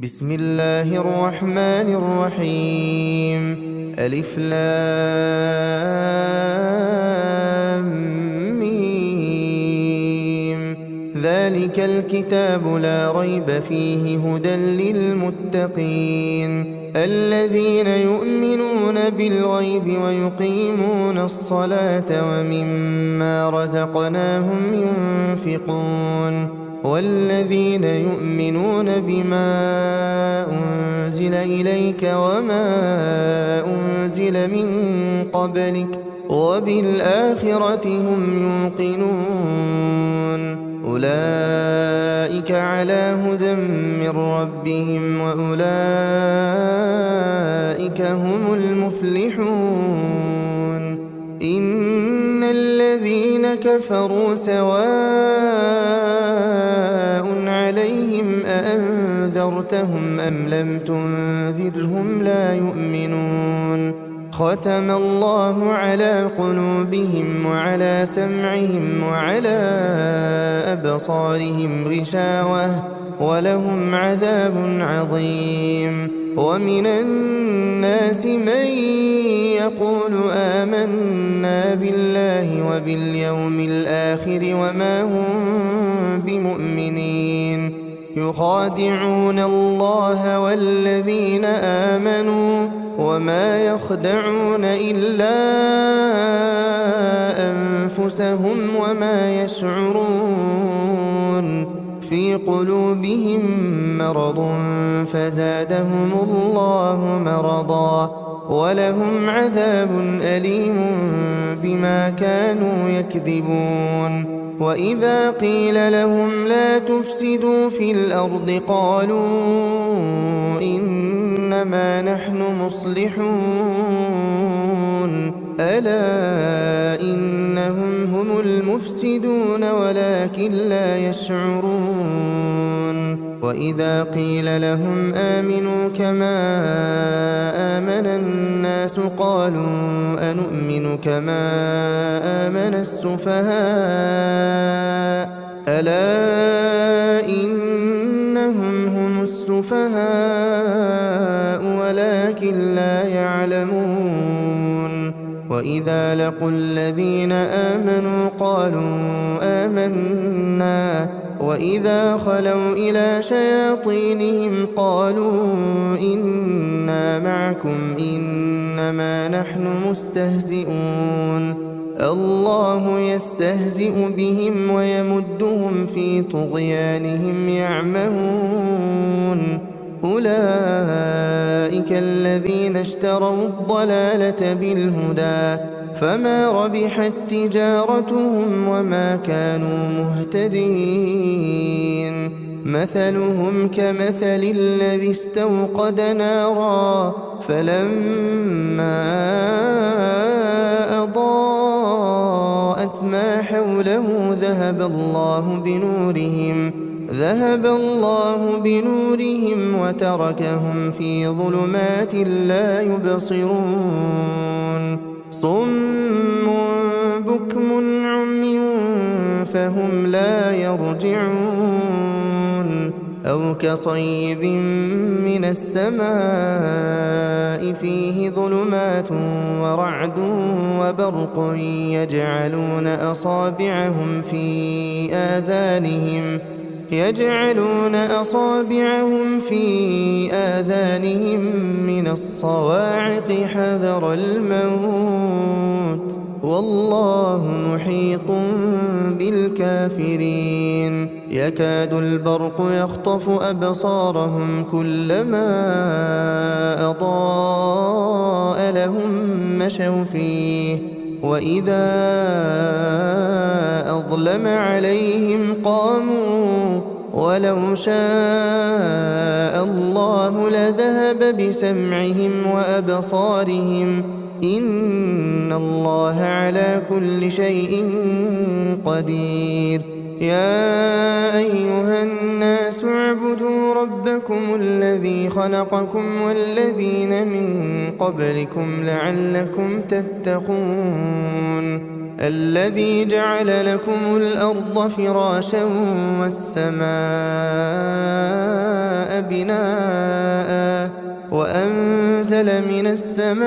بسم الله الرحمن الرحيم. ألف لام ميم. ذلك الكتاب لا ريب فيه هدى للمتقين الذين يؤمنون بالغيب ويقيمون الصلاة ومما رزقناهم ينفقون والذين يؤمنون بما أنزل إليك وما أنزل من قبلك وبالآخرة هم يوقنون أولئك على هدى من ربهم وأولئك هم المفلحون. إن الذين كفروا سواء عليهم أأنذرتهم أم لم تنذرهم لا يؤمنون. ختم الله على قلوبهم وعلى سمعهم وعلى أبصارهم غشاوة ولهم عذاب عظيم. ومن الناس من يقول آمنا بالله وباليوم الآخر وما هم بمؤمنين يخادعون الله والذين آمنوا وما يخدعون إلا أنفسهم وما يشعرون. في قلوبهم مرض فزادهم الله مرضا ولهم عذاب أليم بما كانوا يكذبون. وإذا قيل لهم لا تفسدوا في الأرض قالوا إنما نحن مصلحون ألا إنهم هم المفسدون ولكن لا يشعرون. وإذا قيل لهم آمنوا كما آمن الناس قالوا أنؤمن كما آمن السفهاء ألا إنهم هم السفهاء ولكن لا يعلمون. وإذا لقوا الذين آمنوا قالوا آمنا وإذا خلوا إلى شياطينهم قالوا إنا معكم إنما نحن مستهزئون. الله يستهزئ بهم ويمدهم في طغيانهم يعمهون. أولئك الذين اشتروا الضلالة بالهدى فما ربحت تجارتهم وما كانوا مهتدين. مثلهم كمثل الذي استوقد نارا فلما أضاءت ما حوله ذهب الله بنورهم وتركهم في ظلمات لا يبصرون. صم بكم عمي فهم لا يرجعون. أو كصيب من السماء فيه ظلمات ورعد وبرق يجعلون أصابعهم في آذانهم من الصواعق حذر الموت والله محيط بالكافرين. يكاد البرق يخطف أبصارهم كلما أضاء لهم مشوا فيه وإذا أظلم عليهم قاموا ولو شاء الله لذهب بسمعهم وأبصارهم إن الله على كل شيء قدير. يا أيها الناس اعبدوا ربكم الذي خلقكم والذين من قبلكم لعلكم تتقون. الذي جعل لكم الأرض فراشا والسماء بناء وأنزل من السماء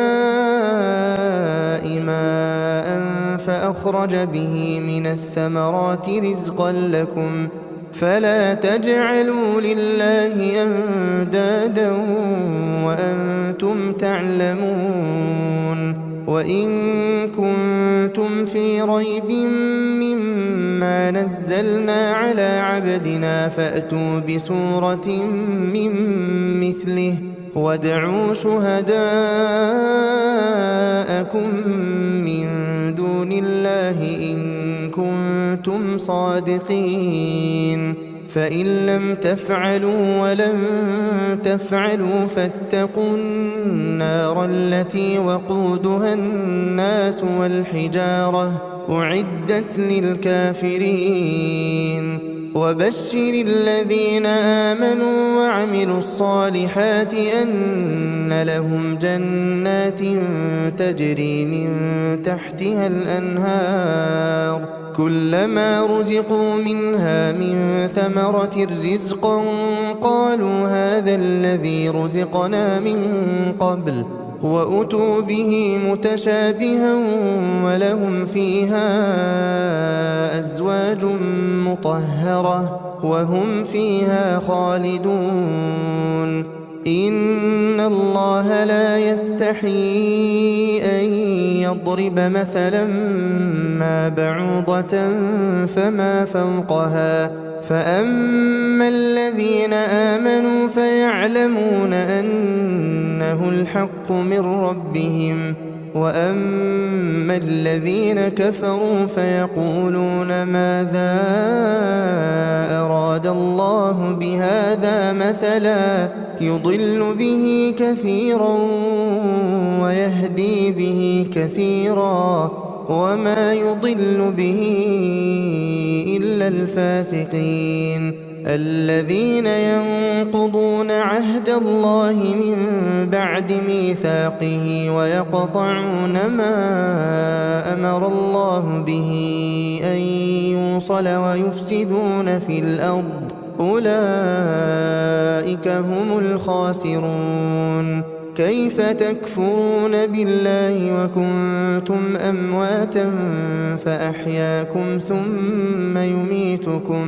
ماء فأخرج به من الثمرات رزقا لكم فلا تجعلوا لله أندادا وأنتم تعلمون وإن كنتم في ريب مما نزلنا على عبدنا فأتوا بسورة من مثله وادعوا شهداءكم من دون الله إن كنتم صادقين فإن لم تفعلوا ولن تفعلوا فاتقوا النار التي وقودها الناس والحجارة أعدت للكافرين وبشر الذين آمنوا وعملوا الصالحات أن لهم جنات تجري من تحتها الأنهار كلما رزقوا منها من ثمرة رزقا قالوا هذا الذي رزقنا من قبل وأتوا به متشابها ولهم فيها أزواج مطهرة وهم فيها خالدون إن الله لا يستحيي أن يضرب مثلا ما بعوضة فما فوقها فأما الذين آمنوا فيعلمون أنه الحق من ربهم وأما الذين كفروا فيقولون ماذا أراد الله بهذا مثلا يضل به كثيرا ويهدي به كثيرا وما يضل به إلا الفاسقين الذين ينقضون عهد الله من بعد ميثاقه ويقطعون ما أمر الله به أن يوصل ويفسدون في الأرض أولئك هم الخاسرون كيف تكفرون بالله وكنتم أمواتا فأحياكم ثم يميتكم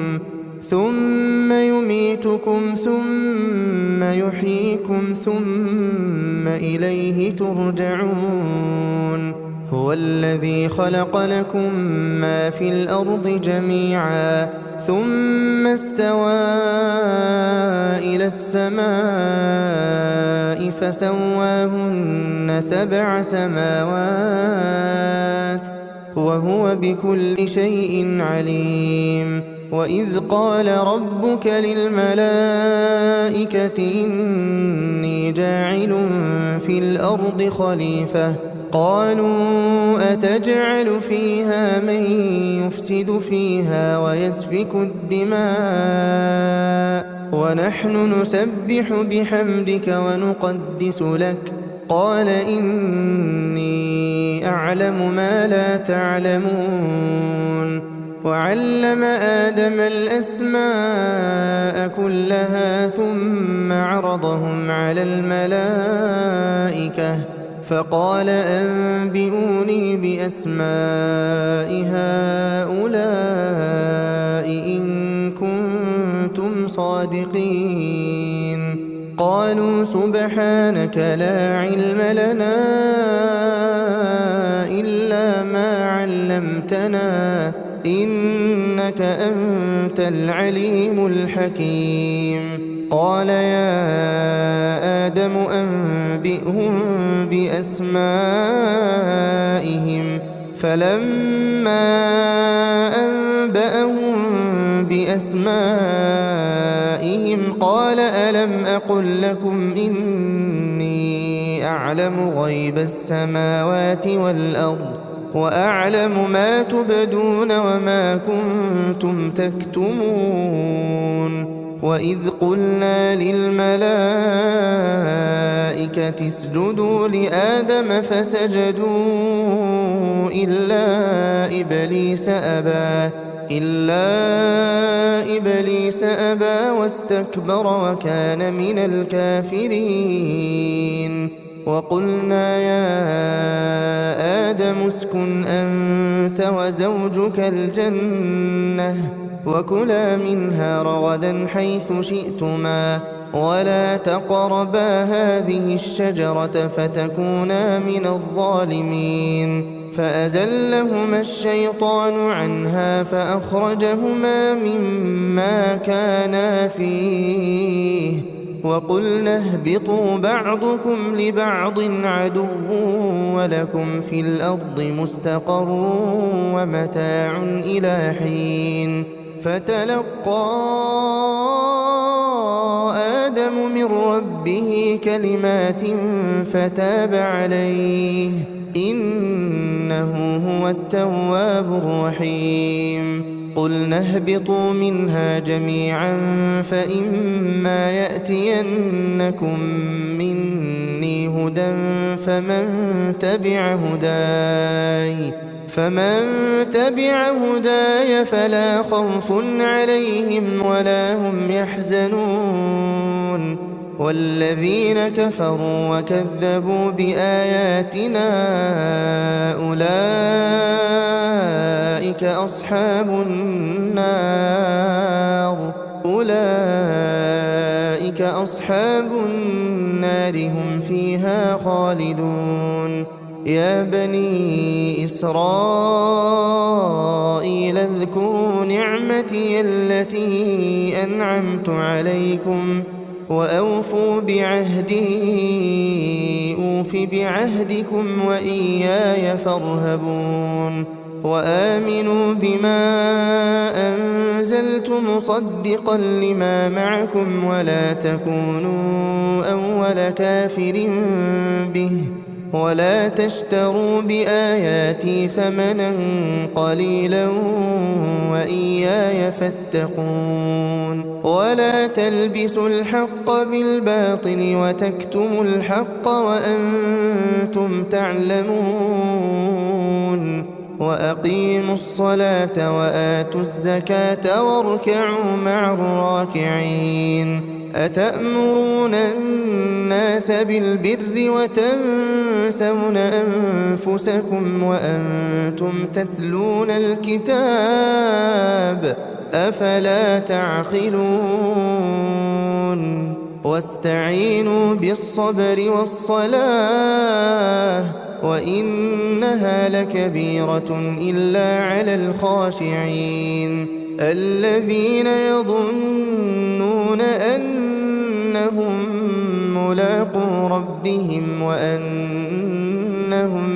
ثم يحييكم ثم إليه ترجعون هو الذي خلق لكم ما في الأرض جميعا ثم استوى إلى السماء فسواهن 7 سماوات وهو بكل شيء عليم وإذ قال ربك للملائكة إني جاعل في الأرض خليفة قالوا أتجعل فيها من يفسد فيها ويسفك الدماء ونحن نسبح بحمدك ونقدس لك قال إني أعلم ما لا تعلمون وعلم آدم الأسماء كلها ثم عرضهم على الملائكة فقال أنبئوني بأسماء هؤلاء إن كنتم صادقين قالوا سبحانك لا علم لنا إلا ما علمتنا إنك أنت العليم الحكيم قال يا آدم أنبئهم بأسمائهم فلما أنبأهم بأسمائهم قال ألم أقل لكم إني أعلم غيب السماوات والأرض وأعلم ما تبدون وما كنتم تكتمون وإذ قلنا للملائكة الملائكة اسجدوا لآدم فسجدوا إلا إبليس أبى واستكبر وكان من الكافرين. وقلنا يا آدم اسكن أنت وزوجك الجنة وكلا منها رغدا حيث شئتما ولا تقربا هذه الشجرة فتكونا من الظالمين. فأزلهما الشيطان عنها فأخرجهما مما كانا فيه وقلنا اهبطوا بعضكم لبعض عدو ولكم في الأرض مستقر ومتاع إلى حين. فتلقى آدم من ربه كلمات فتاب عليه إنه هو التواب الرحيم. قلنا اهبطوا منها جميعا فإما يأتينكم مني هدى فمن تبع هداي فلا خوف عليهم ولا هم يحزنون. والذين كفروا وكذبوا بآياتنا أولئك أصحاب النار هم فيها خالدون. يا بني إسرائيل اذكروا نعمتي التي أنعمت عليكم وأوفوا بعهدي أوف بعهدكم وإياي فارهبون. وآمنوا بما أنزلت مصدقا لما معكم ولا تكونوا أول كافر به ولا تشتروا بآياتي ثمنا قليلا وإياي فاتقون. ولا تلبسوا الحق بالباطل وتكتموا الحق وأنتم تعلمون. وأقيموا الصلاة وآتوا الزكاة واركعوا مع الراكعين. أتأمرون الناس بالبر وتنسون أنفسكم وأنتم تتلون الكتاب أفلا تعقلون. واستعينوا بالصبر والصلاة وإنها لكبيرة إلا على الخاشعين الذين يظنون أنهم ملاقو ربهم وأنهم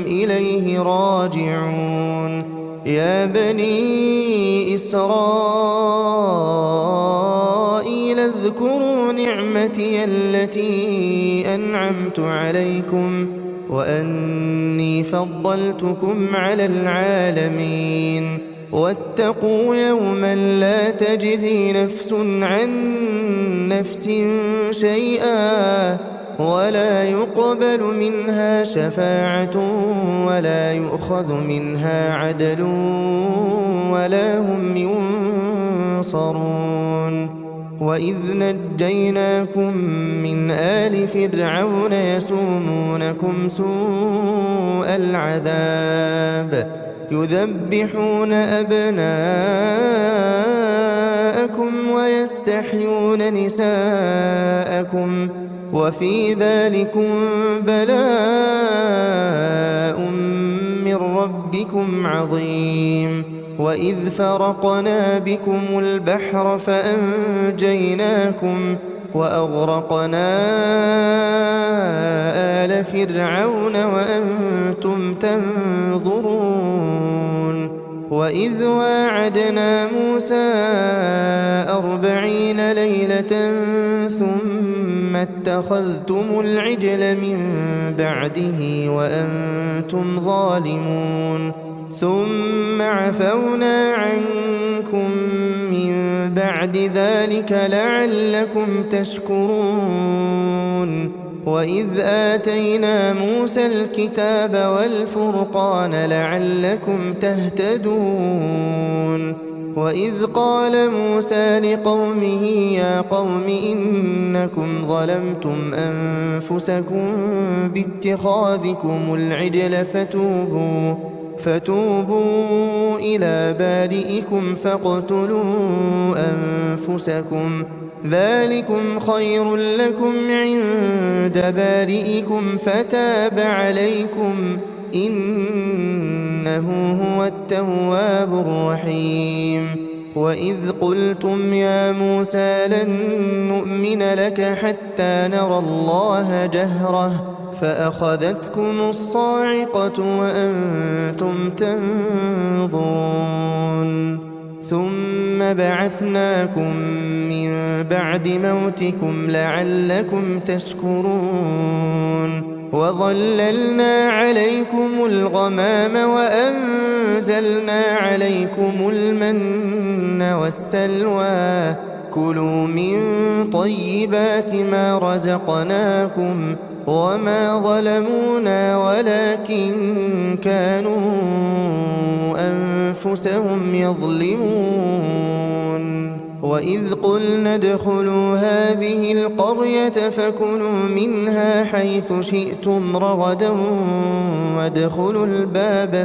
إليه راجعون. يا بني إسرائيل اذكروا نعمتي التي أنعمت عليكم وأني فضلتكم على العالمين. واتقوا يوما لا تجزي نفس عن نفس شيئا ولا يقبل منها شفاعة ولا يؤخذ منها عدل ولا هم ينصرون. وإذ نجيناكم من آل فرعون يسومونكم سوء العذاب يذبحون أبناءكم ويستحيون نساءكم وفي ذلكم بلاء من ربكم عظيم. وإذ فرقنا بكم البحر فأنجيناكم وأغرقنا آل فرعون وأنتم تنظرون. وإذ واعدنا موسى 40 ليلة ثم اتخذتم العجل من بعده وأنتم ظالمون ثم عفونا عنكم من بعد ذلك لعلكم تشكرون. وإذ آتينا موسى الكتاب والفرقان لعلكم تهتدون وإذ قال موسى لقومه يا قوم إنكم ظلمتم أنفسكم باتخاذكم العجل فتوبوا إلى بارئكم فاقتلوا أنفسكم ذلكم خير لكم عند بارئكم فتاب عليكم إنه هو التواب الرحيم وإذ قلتم يا موسى لن نؤمن لك حتى نرى الله جهرة فأخذتكم الصاعقة وأنتم تنظرون ثم بعثناكم من بعد موتكم لعلكم تشكرون وظللنا عليكم الغمام وأنزلنا عليكم المن والسلوى كلوا من طيبات ما رزقناكم وما ظلمونا ولكن كانوا أنفسهم يظلمون وإذ قلنا ادخلوا هذه القرية فكلوا منها حيث شئتم رغدا وادخلوا الباب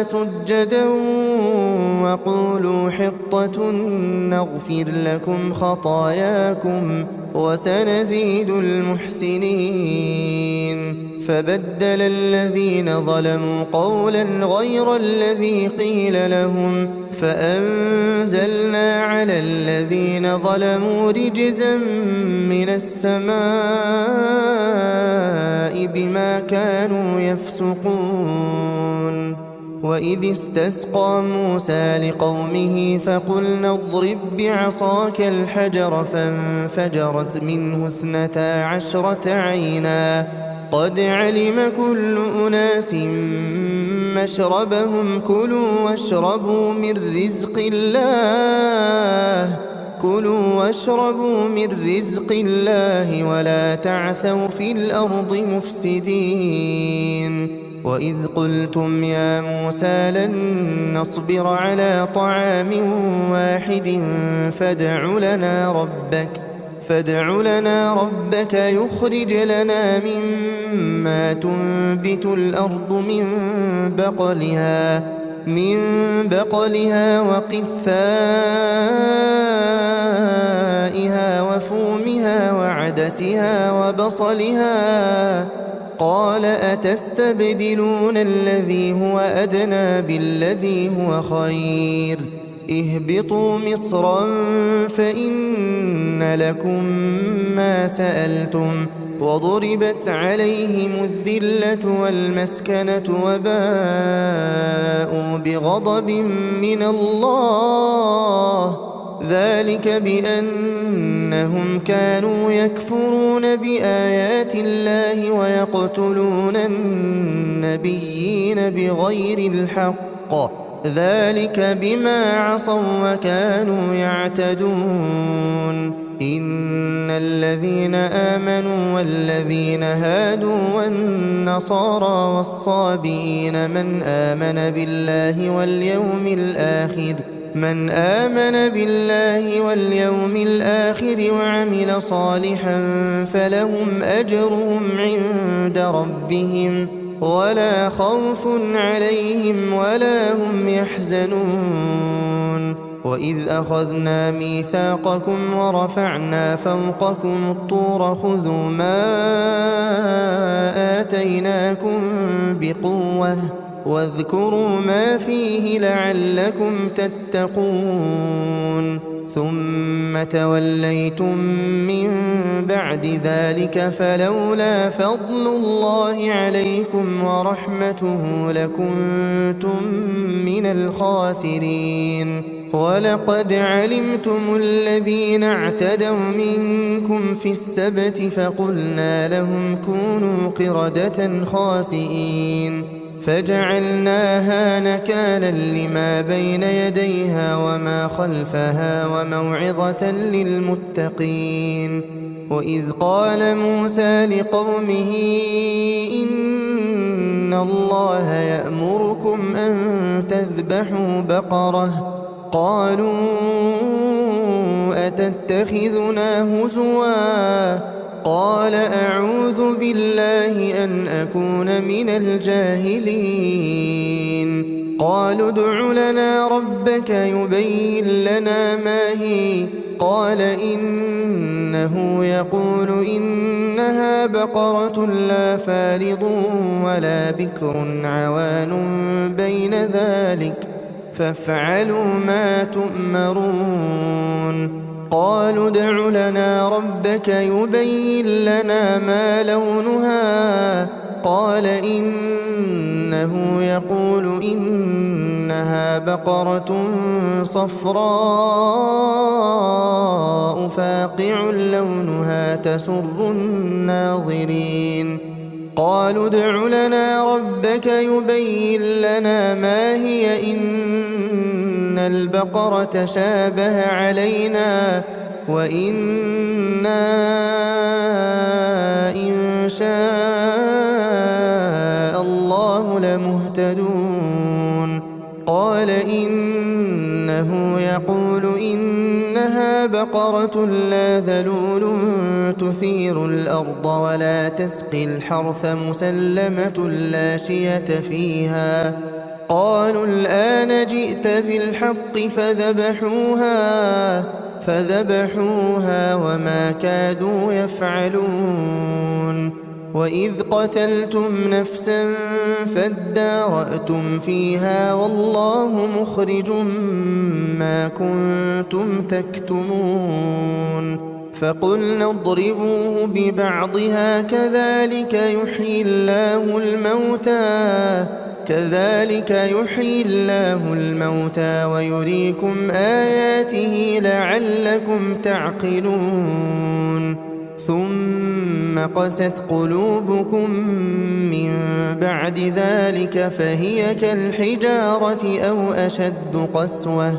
سجدا وقولوا حطة نغفر لكم خطاياكم وسنزيد المحسنين فبدل الذين ظلموا قولا غير الذي قيل لهم فأنزلنا على الذين ظلموا رجزا من السماء بما كانوا يفسقون وإذ استسقى موسى لقومه فقلنا اضرب بعصاك الحجر فانفجرت منه 12 عينا قد علم كل أناس مشربهم كلوا واشربوا من رزق الله ولا تعثوا في الأرض مفسدين وإذ قلتم يا موسى لن نصبر على طعام واحد فادع لنا ربك يخرج لنا مما تنبت الأرض من بقلها وقثائها وفومها وعدسها وبصلها قال أتستبدلون الذي هو أدنى بالذي هو خير اهبطوا مصرا فإن لكم ما سألتم وضربت عليهم الذلة والمسكنة وباءوا بغضب من الله ذلك بأنهم كانوا يكفرون بآيات الله ويقتلون النبيين بغير الحق ذلك بما عصوا وكانوا يعتدون إن الذين آمنوا والذين هادوا والنصارى والصابئين من آمن بالله واليوم الآخر وعمل صالحا فلهم أجرهم عند ربهم ولا خوف عليهم ولا هم يحزنون وإذ أخذنا ميثاقكم ورفعنا فوقكم الطور خذوا ما آتيناكم بقوة واذكروا ما فيه لعلكم تتقون ثم توليتم من بعد ذلك فلولا فضل الله عليكم ورحمته لكنتم من الخاسرين ولقد علمتم الذين اعتدوا منكم في السبت فقلنا لهم كونوا قردة خاسئين فجعلناها نكالا لما بين يديها وما خلفها وموعظة للمتقين. وإذ قال موسى لقومه إن الله يأمركم أن تذبحوا بقرة قالوا أتتخذنا هزوا قال أعوذ بالله أن أكون من الجاهلين. قالوا ادع لنا ربك يبين لنا ما هي قال إنه يقول إنها بقرة لا فارض ولا بكر عوان بين ذلك فافعلوا ما تؤمرون. قالوا ادع لنا ربك يبين لنا ما لونها قال إنه يقول إنها بقرة صفراء فاقع لونها تسر الناظرين. قالوا ادع لنا ربك يبين لنا ما هي إن البقرة شابه علينا وإنا إن شاء الله لمهتدون. قال إنه يقول إنها بقرة لا ذلول تثير الأرض ولا تسقي الحرث مسلمة لا شية فيها. قالوا الآن جئت بالحق فذبحوها وما كادوا يفعلون. وإذ قتلتم نفسا فادارأتم فيها والله مخرج ما كنتم تكتمون. فقلنا اضربوه ببعضها كذلك يحيي الله الموتى ويريكم آياته لعلكم تعقلون. ثم قست قلوبكم من بعد ذلك فهي كالحجارة أو أشد قسوة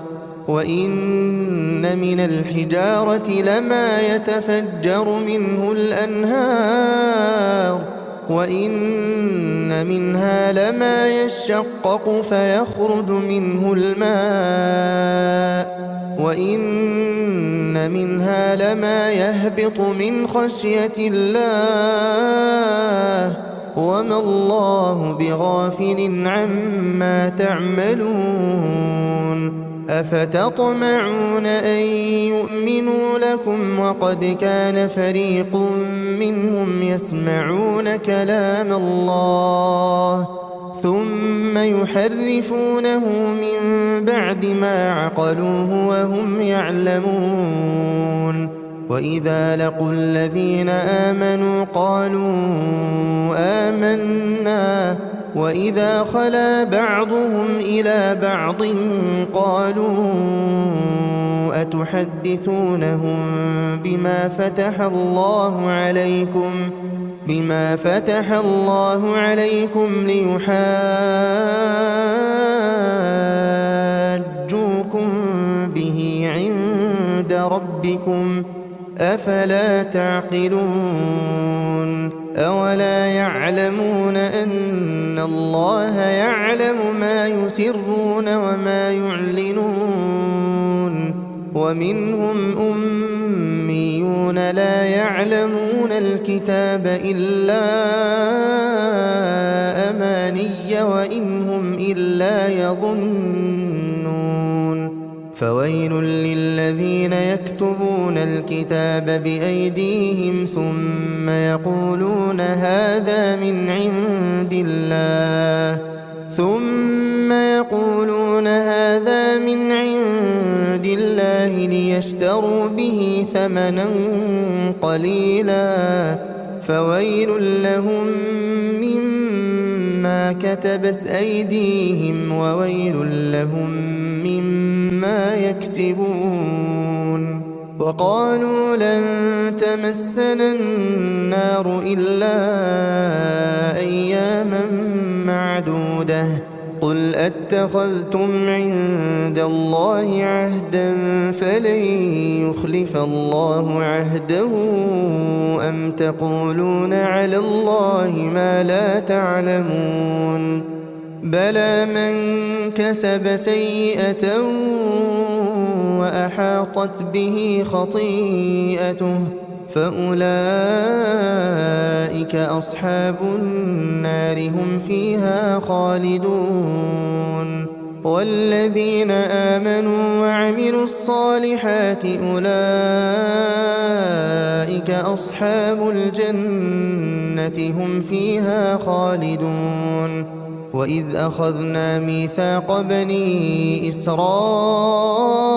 وإن من الحجارة لما يتفجر منه الأنهار وإن منها لما يشقق فيخرج منه الماء وإن منها لما يهبط من خشية الله وما الله بغافل عما تعملون. أفتطمعون أن يؤمنوا لكم وقد كان فريق منهم يسمعون كلام الله ثم يحرفونه من بعد ما عقلوه وهم يعلمون. وإذا لقوا الذين آمنوا قالوا آمنا وإذا خلا بعضهم إلى بعض قالوا أتحدثونهم بما فتح الله عليكم ليحاجوكم به عند ربكم أفلا تعقلون. أولا يعلمون أن الله يعلم ما يسرون وما يعلنون. ومنهم أميون لا يعلمون الكتاب إلا أماني وإن هم إلا يظنون. فويل للذين يكتبون الكتاب بأيديهم ثم يقولون هذا من عند الله ليشتروا به ثمنا قليلا فويل لهم مما كتبت أيديهم وويل لهم مما يكسبون. وقالوا لن تمسنا النار إلا أياما معدودة معدودة قل أتخذتم عند الله عهدا فلن يخلف الله عهده أم تقولون على الله ما لا تعلمون بلى من كسب سيئة وأحاطت به خطيئته فأولئك أصحاب النار هم فيها خالدون والذين آمنوا وعملوا الصالحات أولئك أصحاب الجنة هم فيها خالدون وإذ أخذنا ميثاق بني إسرائيل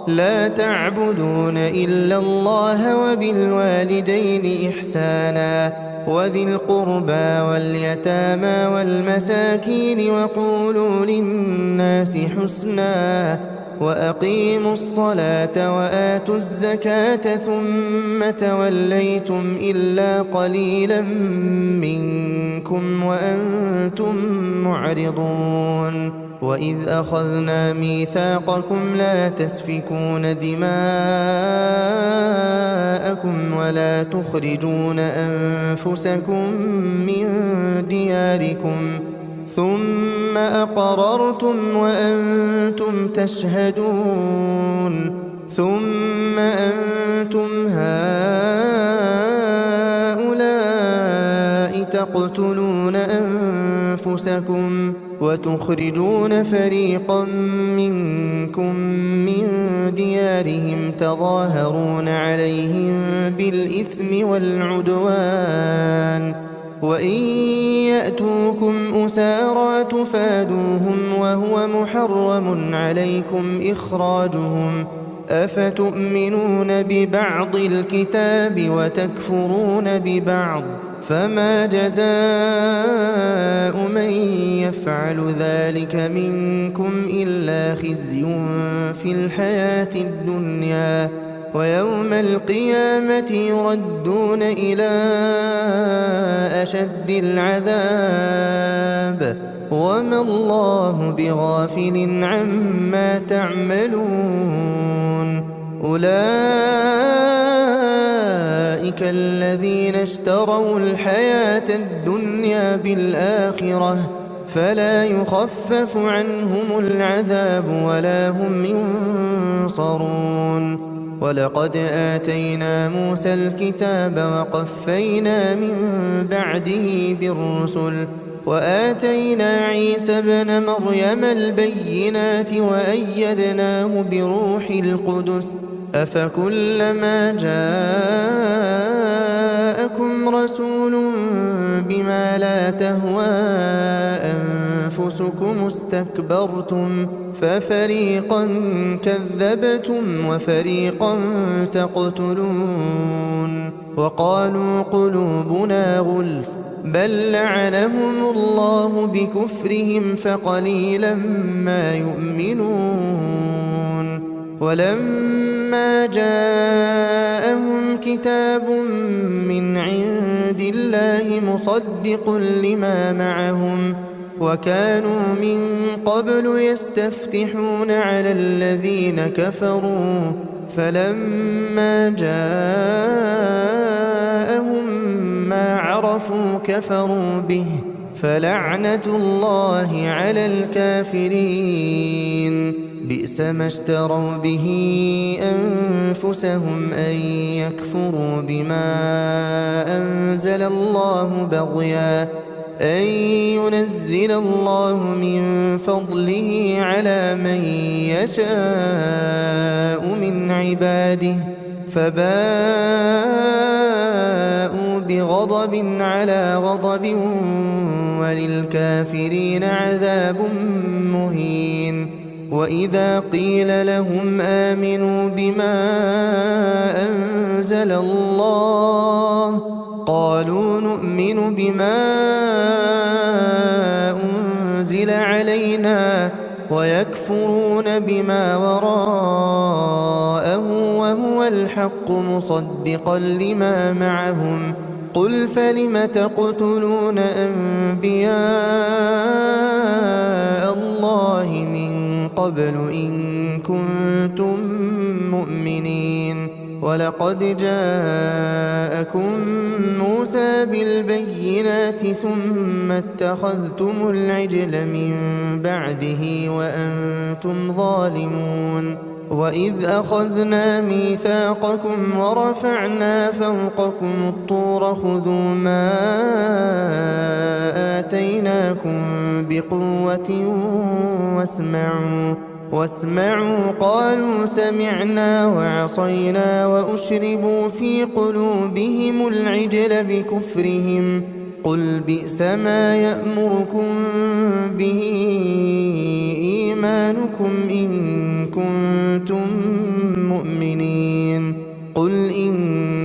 لا تعبدون إلا الله وبالوالدين إحسانا وذي القربى واليتامى والمساكين وقولوا للناس حسنا وأقيموا الصلاة وآتوا الزكاة ثم توليتم إلا قليلا منكم وأنتم معرضون وإذ أخذنا ميثاقكم لا تسفكون دماءكم ولا تخرجون أنفسكم من دياركم ثم أقررتم وأنتم تشهدون ثم أنتم هؤلاء تقتلون أنفسكم وتخرجون فريقا منكم من ديارهم تظاهرون عليهم بالإثم والعدوان وإن يأتوكم أسارى تفادوهم وهو محرم عليكم إخراجهم أفتؤمنون ببعض الكتاب وتكفرون ببعض فما جزاء من يفعل ذلك منكم إلا خزي في الحياة الدنيا ويوم القيامة يردون إلى أشد العذاب وما الله بغافل عما تعملون أولئك الذين اشتروا الحياة الدنيا بالآخرة فلا يخفف عنهم العذاب ولا هم ينصرون ولقد آتينا موسى الكتاب وقفينا من بعده بالرسل وآتينا عيسى ابن مريم البينات وأيدناه بروح القدس أفكلما جاءكم رسول بما لا تهوى أنفسكم استكبرتم ففريقا كذبتم وفريقا تقتلون وقالوا قلوبنا غلف بل لعنهم الله بكفرهم فقليلا ما يؤمنون ولما جاءهم كتاب من عند الله مصدق لما معهم وكانوا من قبل يستفتحون على الذين كفروا فلما جاءهم ما عرفوا كفروا به فلعنة الله على الكافرين بئس ما اشتروا به أنفسهم أن يكفروا بما أنزل الله بغيا أن ينزل الله من فضله على من يشاء من عباده فباءوا بغضب على غضب وللكافرين عذاب مهين وإذا قيل لهم آمنوا بما أنزل الله قالوا نؤمن بما أنزل علينا ويكفرون بما وراءه وهو الحق مصدقا لما معهم. قل فلم تقتلون أنبياء الله من قبل إن كنتم مؤمنين؟ ولقد جاءكم موسى بالبينات ثم اتخذتم العجل من بعده وأنتم ظالمون. وإذ أخذنا ميثاقكم ورفعنا فوقكم الطور خذوا ما آتيناكم بقوة واسمعوا قالوا سمعنا وعصينا وأشربوا في قلوبهم العجل بكفرهم. قل بئس ما يأمركم به إيمانكم إن كنتم مؤمنين. قل إن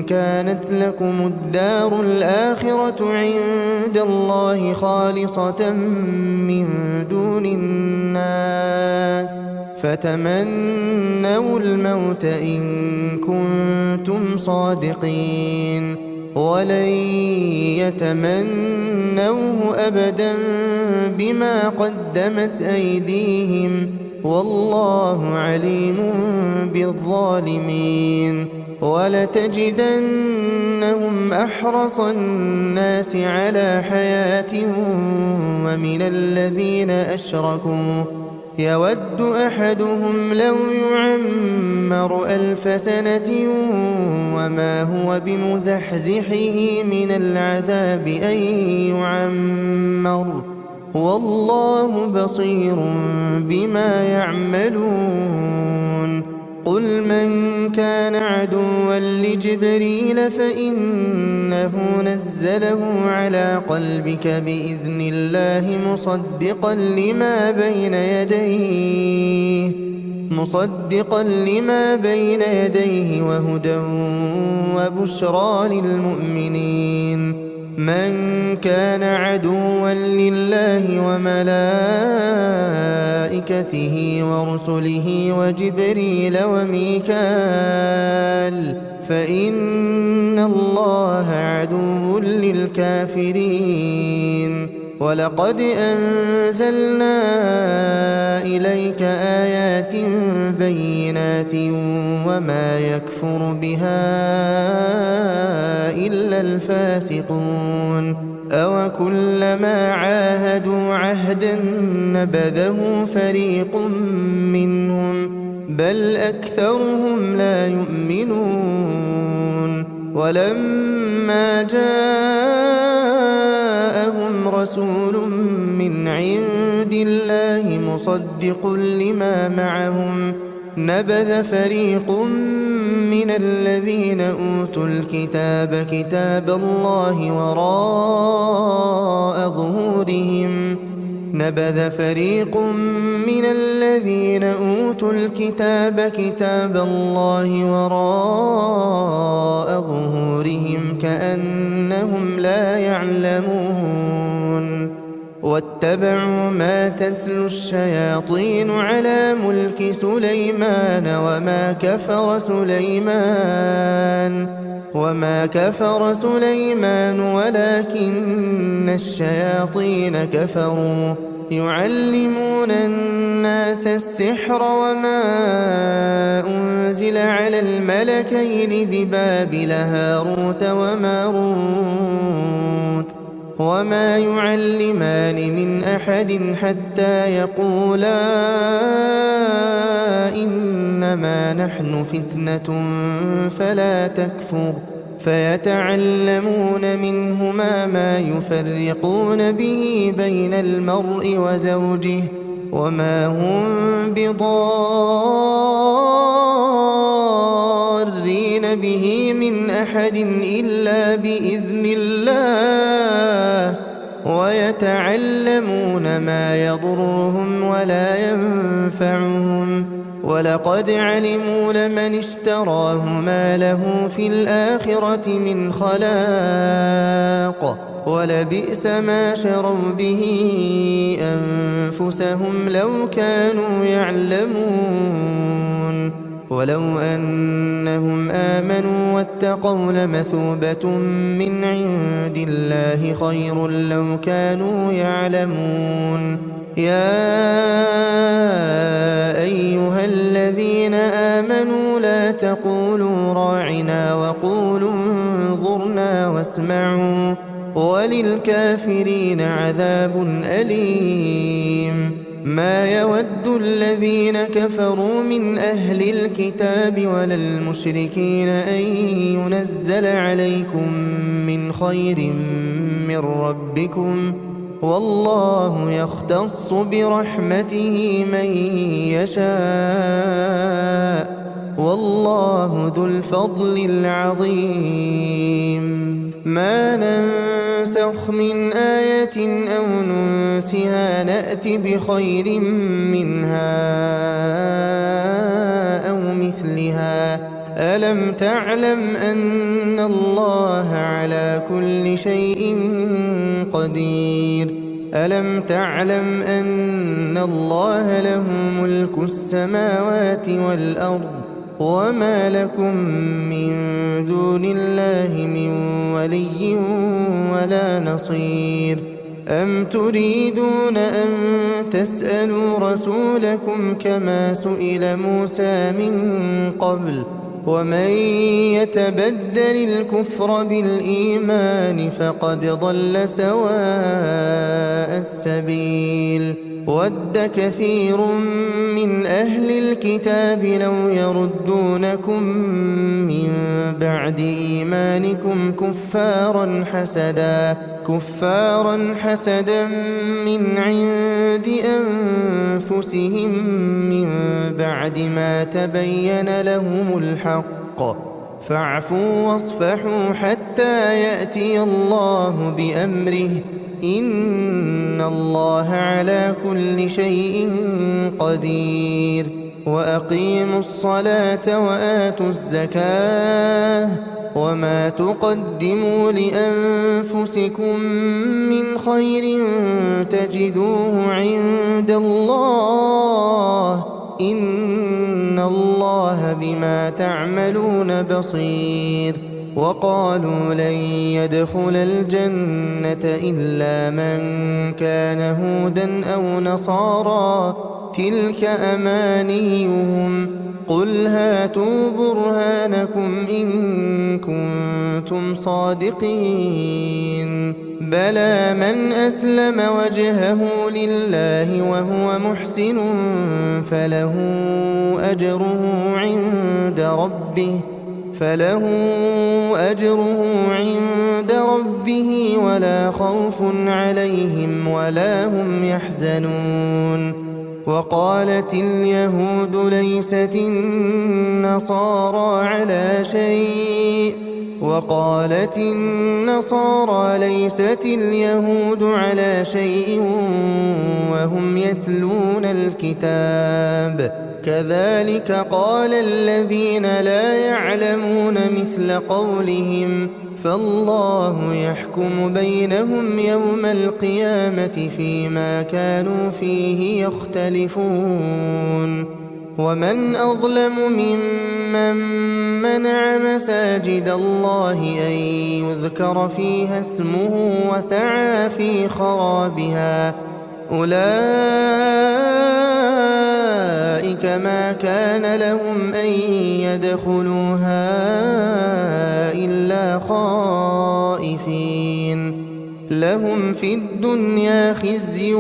كانت لكم الدار الآخرة عند الله خالصة من دون الناس فتمنوا الموت إن كنتم صادقين ولن يتمنوه أبدا بما قدمت أيديهم والله عليم بالظالمين. ولتجدنهم أحرص الناس على حياة ومن الذين أشركوا يود أحدهم لو يعمر 1000 سنة وما هو بمزحزحه من العذاب أن يعمر والله بصير بما يعملون. قل من كان عدوا لجبريل فإنه نزله على قلبك بإذن الله مصدقا لما بين يديه وهدى وبشرى للمؤمنين. من كان عدوا لله وملائكته ورسله وجبريل وميكال فإن الله عدو للكافرين. ولقد أنزلنا إليك آيات بينات وما يكفر بها إلا الفاسقون. أوكلما عاهدوا عهدا نبذه فريق منهم بل أكثرهم لا يؤمنون. ولما جاءهم رسول من عند الله مصدق لما معهم نبذ فريق من الذين أوتوا الكتاب كتاب الله وراء ظهورهم كأنهم لا يعلمون. واتبعوا ما تتلو الشياطين على ملك سليمان وما كفر سليمان ولكن الشياطين كفروا يعلمون الناس السحر وما أنزل على الملكين ببابل هاروت وماروت وما يعلمان من أحد حتى يقولا إنما نحن فتنة فلا تكفر فيتعلمون منهما ما يفرقون به بين المرء وزوجه وما هم بضارين به من أحد إلا بإذن الله ويتعلمون ما يضرهم ولا ينفعهم ولقد علموا لمن اشتراه ما له في الآخرة من خلاق ولبئس ما شروا به أنفسهم لو كانوا يعلمون ولو أنهم آمنوا واتقوا لمثوبة من عند الله خير لو كانوا يعلمون يا أيها الذين آمنوا لا تقولوا راعنا وقولوا انظرنا واسمعوا وللكافرين عذاب أليم ما يود الذين كفروا من أهل الكتاب ولا المشركين أن ينزل عليكم من خير من ربكم والله يختص برحمته من يشاء والله ذو الفضل العظيم ما ننسخ من آية أو ننسها نأت بخير منها أو مثلها ألم تعلم أن الله على كل شيء قدير ألم تعلم أن الله له ملك السماوات والأرض وما لكم من دون الله من ولي ولا نصير أم تريدون أن تسألوا رسولكم كما سئل موسى من قبل ومن يتبدل الكفر بالإيمان فقد ضل سواء السبيل ود كثير من أهل الكتاب لو يردونكم من بعد إيمانكم كفارا حسدا من عند أنفسهم من بعد ما تبين لهم الحق فاعفوا واصفحوا حتى يأتي الله بأمره إن الله على كل شيء قدير وأقيموا الصلاة وآتوا الزكاة وما تقدموا لأنفسكم من خير تجدوه عند الله إن الله بما تعملون بصير وقالوا لن يدخل الجنة إلا من كان هودا أو نصارى تلك أمانيهم قل هاتوا برهانكم إن كنتم صادقين بلى من أسلم وجهه لله وهو محسن فله أجره عند ربه ولا خوف عليهم ولا هم يحزنون وقالت اليهود ليست النصارى على شيء وقالت النصارى ليست اليهود على شيء وهم يتلون الكتاب كذلك قال الذين لا يعلمون مثل قولهم فالله يحكم بينهم يوم القيامة فيما كانوا فيه يختلفون ومن أظلم ممن منع مساجد الله أن يذكر فيها اسمه وسعى في خرابها أولئك ما كان لهم أن يدخلوها إلا خائفين لهم في الدنيا خزي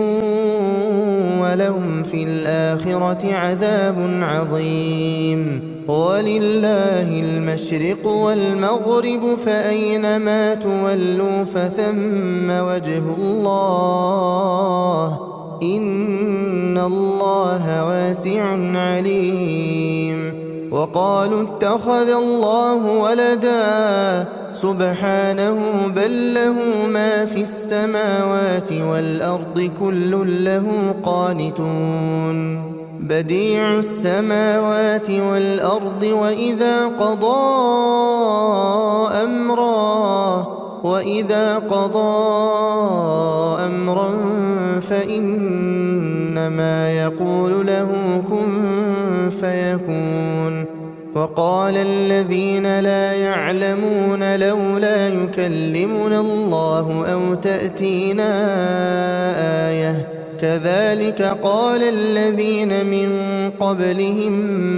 ولهم في الآخرة عذاب عظيم ولله المشرق والمغرب فأينما تولوا فثم وجه الله إن الله واسع عليم وقالوا اتخذ الله ولدا سبحانه بل له ما في السماوات والأرض كل له قانتون بديع السماوات والأرض وإذا قضى أمرا فإنما يقول له كن فيكون. وقال الذين لا يعلمون لولا يكلمنا الله أو تأتينا آية كذلك قال الذين من قبلهم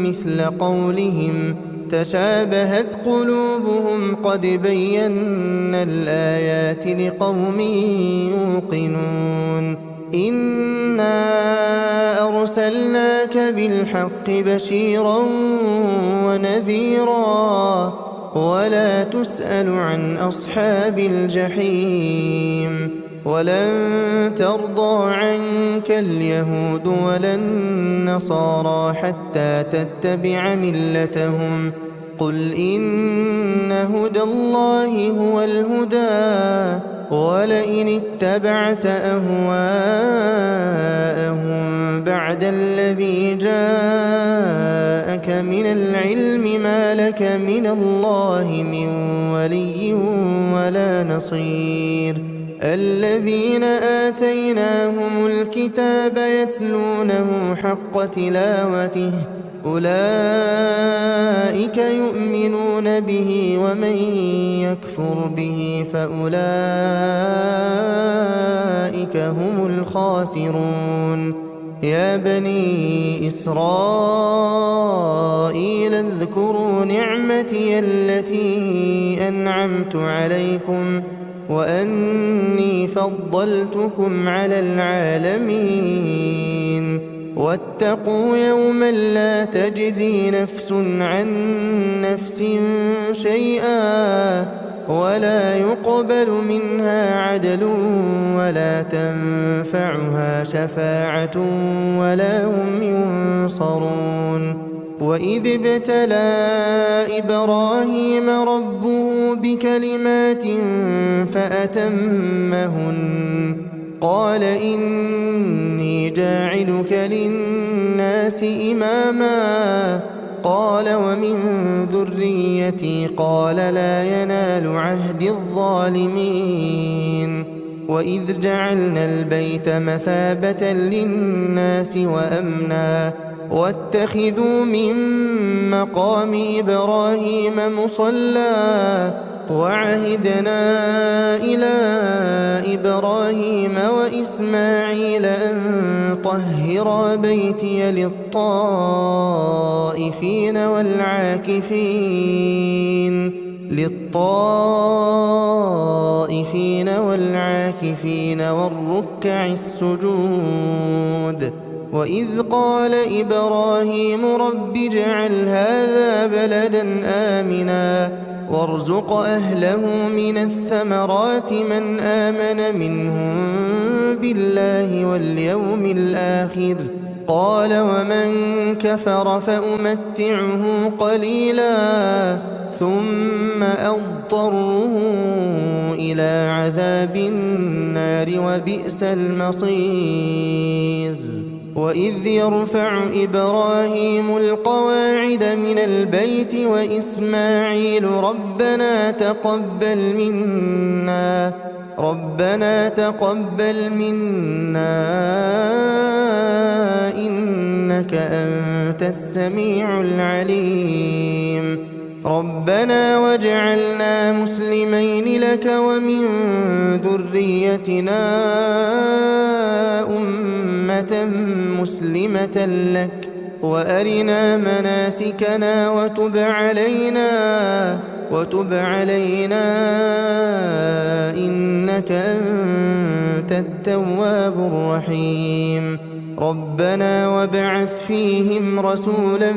مثل قولهم تشابهت قلوبهم قد بينا الآيات لقوم يوقنون. إنا أرسلناك بالحق بشيرا ونذيرا ولا تسأل عن أصحاب الجحيم. ولن ترضى عنك اليهود ولا النصارى حتى تتبع ملتهم قل إن هدى الله هو الهدى ولئن اتبعت أهواءهم بعد الذي جاءك من العلم ما لك من الله من ولي ولا نصير. الذين آتيناهم الكتاب يتلونه حق تلاوته أولئك يؤمنون به ومن يكفر به فأولئك هم الخاسرون. يا بني إسرائيل اذكروا نعمتي التي أنعمت عليكم وأني فضلتكم على العالمين. واتقوا يوما لا تجزي نفس عن نفس شيئا ولا يقبل منها عدل ولا تنفعها شفاعة ولا هم ينصرون. وإذ ابتلى إبراهيم ربه بكلمات فأتمهن قال إني جاعلك للناس إماما قال ومن ذريتي قال لا ينال عهد الظالمين. وإذ جعلنا البيت مثابة للناس وأمنا واتخذوا من مقام إبراهيم مصلى وعهدنا إلى إبراهيم وإسماعيل أن طهرا بيتي للطائفين والعاكفين والركع السجود. وإذ قال إبراهيم رب اجعل هذا بلدا آمنا وارزق أهله من الثمرات من آمن منهم بالله واليوم الآخر قال ومن كفر فأمتعه قليلا ثم أضطره إلى عذاب النار وبئس المصير. وإذ يرفع إبراهيم القواعد من البيت وإسماعيل ربنا تقبل منا إنك أنت السميع العليم. ربنا واجعلنا مسلمين لك ومن ذريتنا أمة مسلمة لك وأرنا مناسكنا وتب علينا إنك أنت التواب الرحيم. ربنا وابعث فيهم رسولا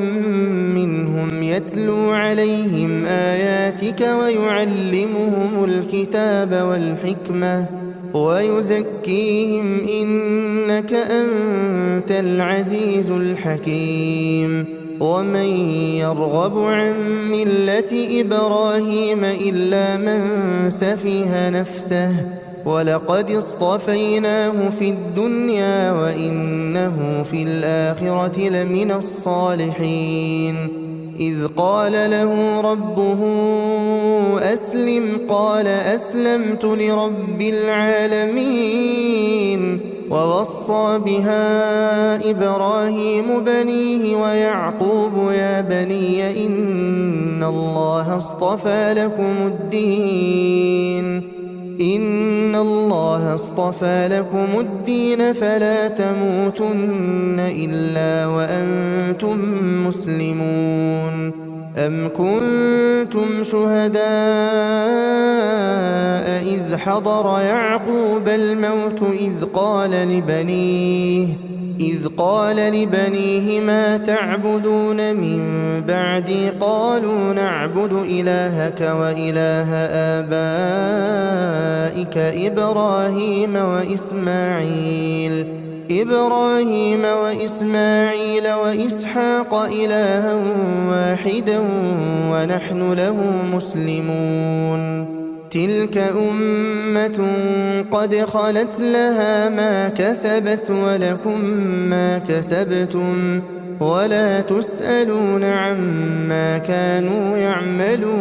منهم يتلو عليهم آياتك ويعلمهم الكتاب والحكمة ويزكيهم إنك أنت العزيز الحكيم. ومن يرغب عن ملة إبراهيم إلا من سفه نفسه ولقد اصطفيناه في الدنيا وإنه في الآخرة لمن الصالحين إذ قال له ربه أسلم قال أسلمت لرب العالمين ووصى بها إبراهيم بنيه ويعقوب يا بني إن الله اصطفى لكم الدين فلا تموتن إلا وأنتم مسلمون أم كنتم شهداء إذ حضر يعقوب الموت إذ قال لبنيه ما تعبدون من بعدي قالوا نعبد إلهك وإله آبائك إبراهيم وإسماعيل وإسحاق إلها واحدا ونحن له مسلمون تلك أمة قد خلت لها ما كسبت ولكم ما كسبتم ولا تسألون عما كانوا يعملون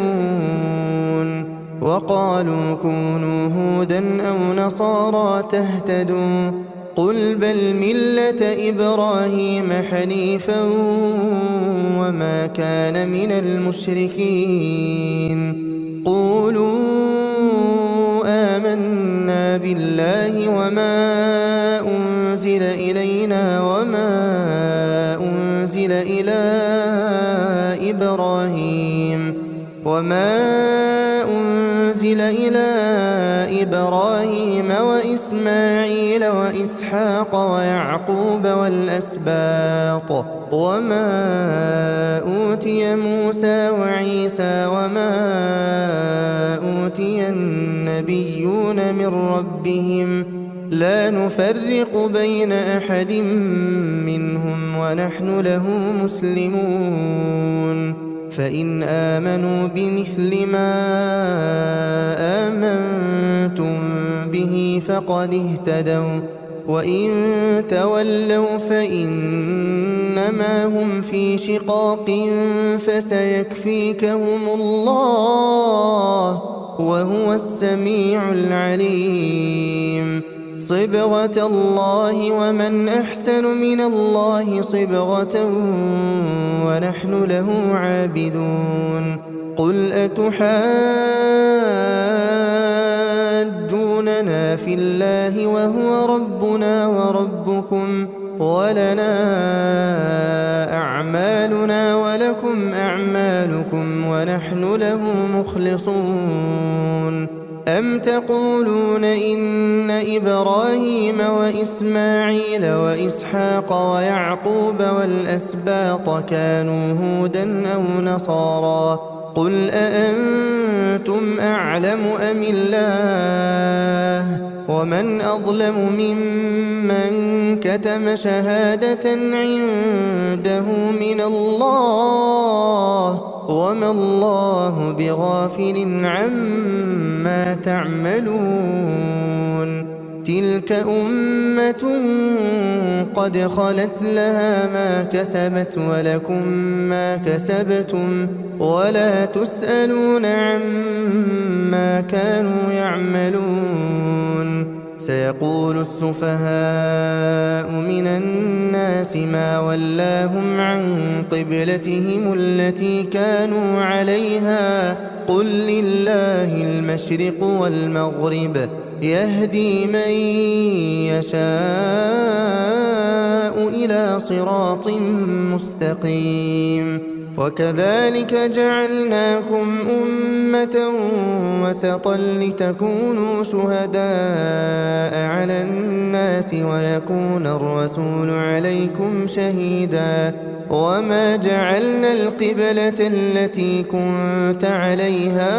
وقالوا كونوا هودا أو نصارى تهتدوا قل بل ملة إبراهيم حنيفا وما كان من المشركين قولوا آمنا بالله وما أنزل إلينا وما أنزل إلى إبراهيم وإسماعيل وإسحاق ويعقوب والأسباط وما أوتي موسى وعيسى وما أوتي النبيون من ربهم لا نفرق بين أحد منهم ونحن له مسلمون فإن آمنوا بمثل ما آمنتم به فقد اهتدوا وإن تولوا فإنما هم في شقاق فسيكفيكهم الله وهو السميع العليم صبغة الله ومن أحسن من الله صبغة ونحن له عابدون قل أتحاجوننا في الله وهو ربنا وربكم ولنا أعمالنا ولكم أعمالكم ونحن له مخلصون أم تقولون إن إبراهيم وإسماعيل وإسحاق ويعقوب والأسباط كانوا هودا أو نصارى قل أأنتم أعلم أم الله ومن أظلم ممن كتم شهادة عنده من الله وما الله بغافل عما تعملون تلك أمة قد خلت لها ما كسبت ولكم ما كسبتم ولا تسألون عما كانوا يعملون سيقول السفهاء من الناس ما ولاهم عن قبلتهم التي كانوا عليها قل لله المشرق والمغرب يهدي من يشاء إلى صراط مستقيم وكذلك جعلناكم أمة وسطا لتكونوا شهداء على الناس ويكون الرسول عليكم شهيدا وما جعلنا القبلة التي كنت عليها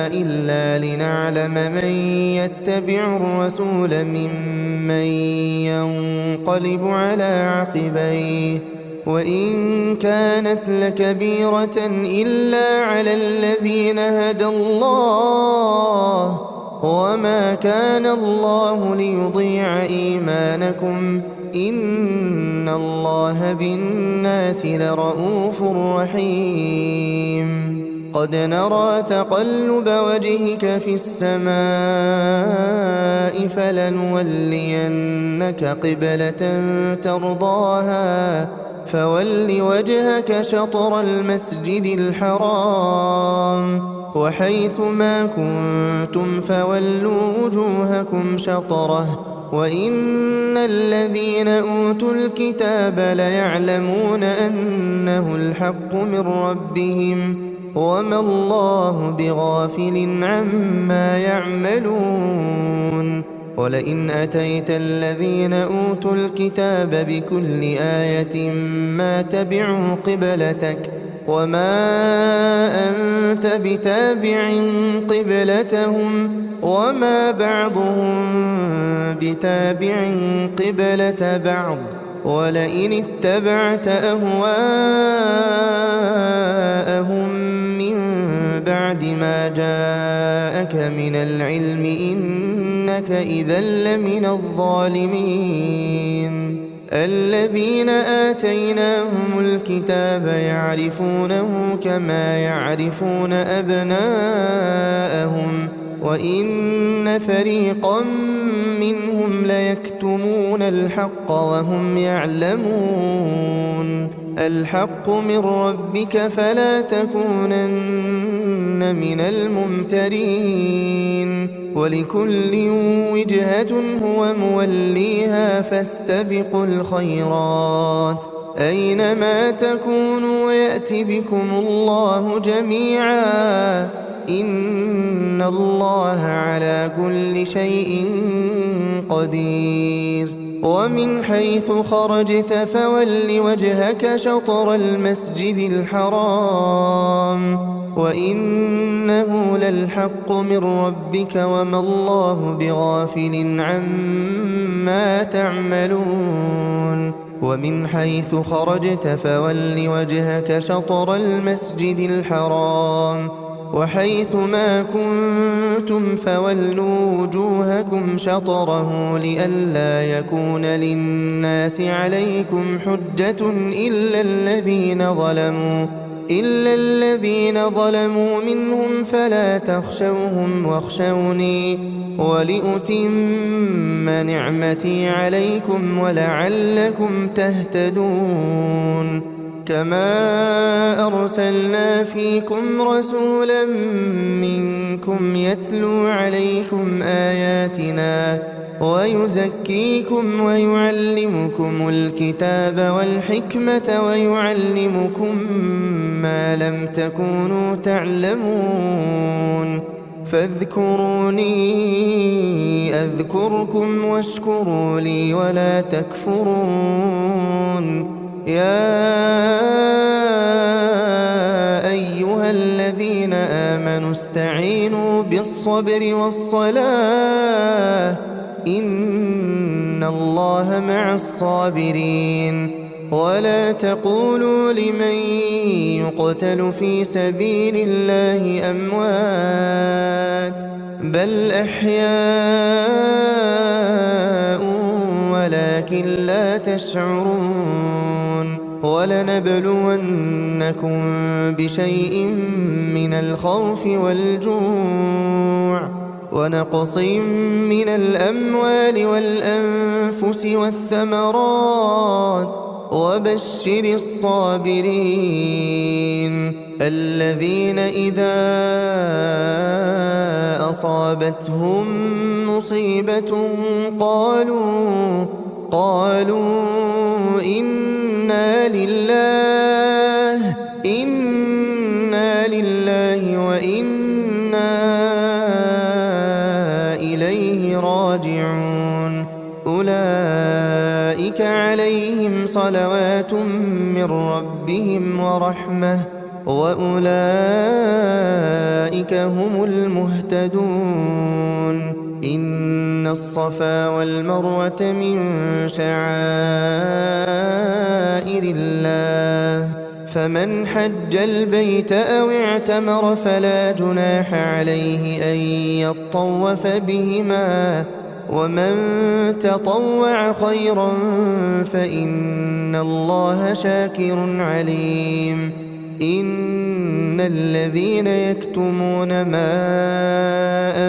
إلا لنعلم من يتبع الرسول ممن ينقلب على عقبيه وإن كانت لكبيرة إلا على الذين هدى الله وما كان الله ليضيع إيمانكم إن الله بالناس لرءوف رحيم قد نرى تقلب وجهك في السماء فلنولينك قبلة ترضاها فول وجهك شطر المسجد الحرام وحيث ما كنتم فولوا وجوهكم شطره وإن الذين أوتوا الكتاب ليعلمون أنه الحق من ربهم وما الله بغافل عما يعملون ولئن أتيت الذين أوتوا الكتاب بكل آية ما تبعوا قبلتك وما أنت بتابع قبلتهم وما بعضهم بتابع قبلة بعض ولئن اتبعت أهواءهم من بعد ما جاءك من العلم إنك إذا لمن الظالمين الذين آتيناهم الكتاب يعرفونه كما يعرفون أبناءهم وإن فريقا منهم ليكتمون الحق وهم يعلمون الحق من ربك فلا تكونن من الممترين ولكل وجهة هو موليها فاستبقوا الخيرات أينما تكونوا يأت بكم الله جميعا إن الله على كل شيء قدير ومن حيث خرجت فول وجهك شطر المسجد الحرام وإنه للحق من ربك وما الله بغافل عما تعملون ومن حيث خرجت فول وجهك شطر المسجد الحرام وحيث ما كنتم فولوا وجوهكم شطره لئلا يكون للناس عليكم حجة إلا الذين ظلموا منهم فلا تخشوهم واخشوني ولأتم نعمتي عليكم ولعلكم تهتدون كما أرسلنا فيكم رسولا منكم يتلو عليكم آياتنا ويزكيكم ويعلمكم الكتاب والحكمة ويعلمكم ما لم تكونوا تعلمون فاذكروني أذكركم واشكروا لي ولا تكفرون يا أيها الذين آمنوا استعينوا بالصبر والصلاة إن الله مع الصابرين ولا تقولوا لمن يقتل في سبيل الله أموات بل أحياء ولكن لا تشعرون ولنبلونكم بشيء من الخوف والجوع ونقص من الأموال والأنفس والثمرات وبشر الصابرين الذين إذا أصابتهم مصيبة قالوا إنا لله وإنا إليه راجعون أولئك عليهم صلوات من ربهم ورحمة وأولئك هم المهتدون إن الصفا والمروة من شعائر الله فمن حج البيت أو اعتمر فلا جناح عليه أن يطوف بهما ومن تطوع خيرا فإن الله شاكر عليم إن الذين يكتمون ما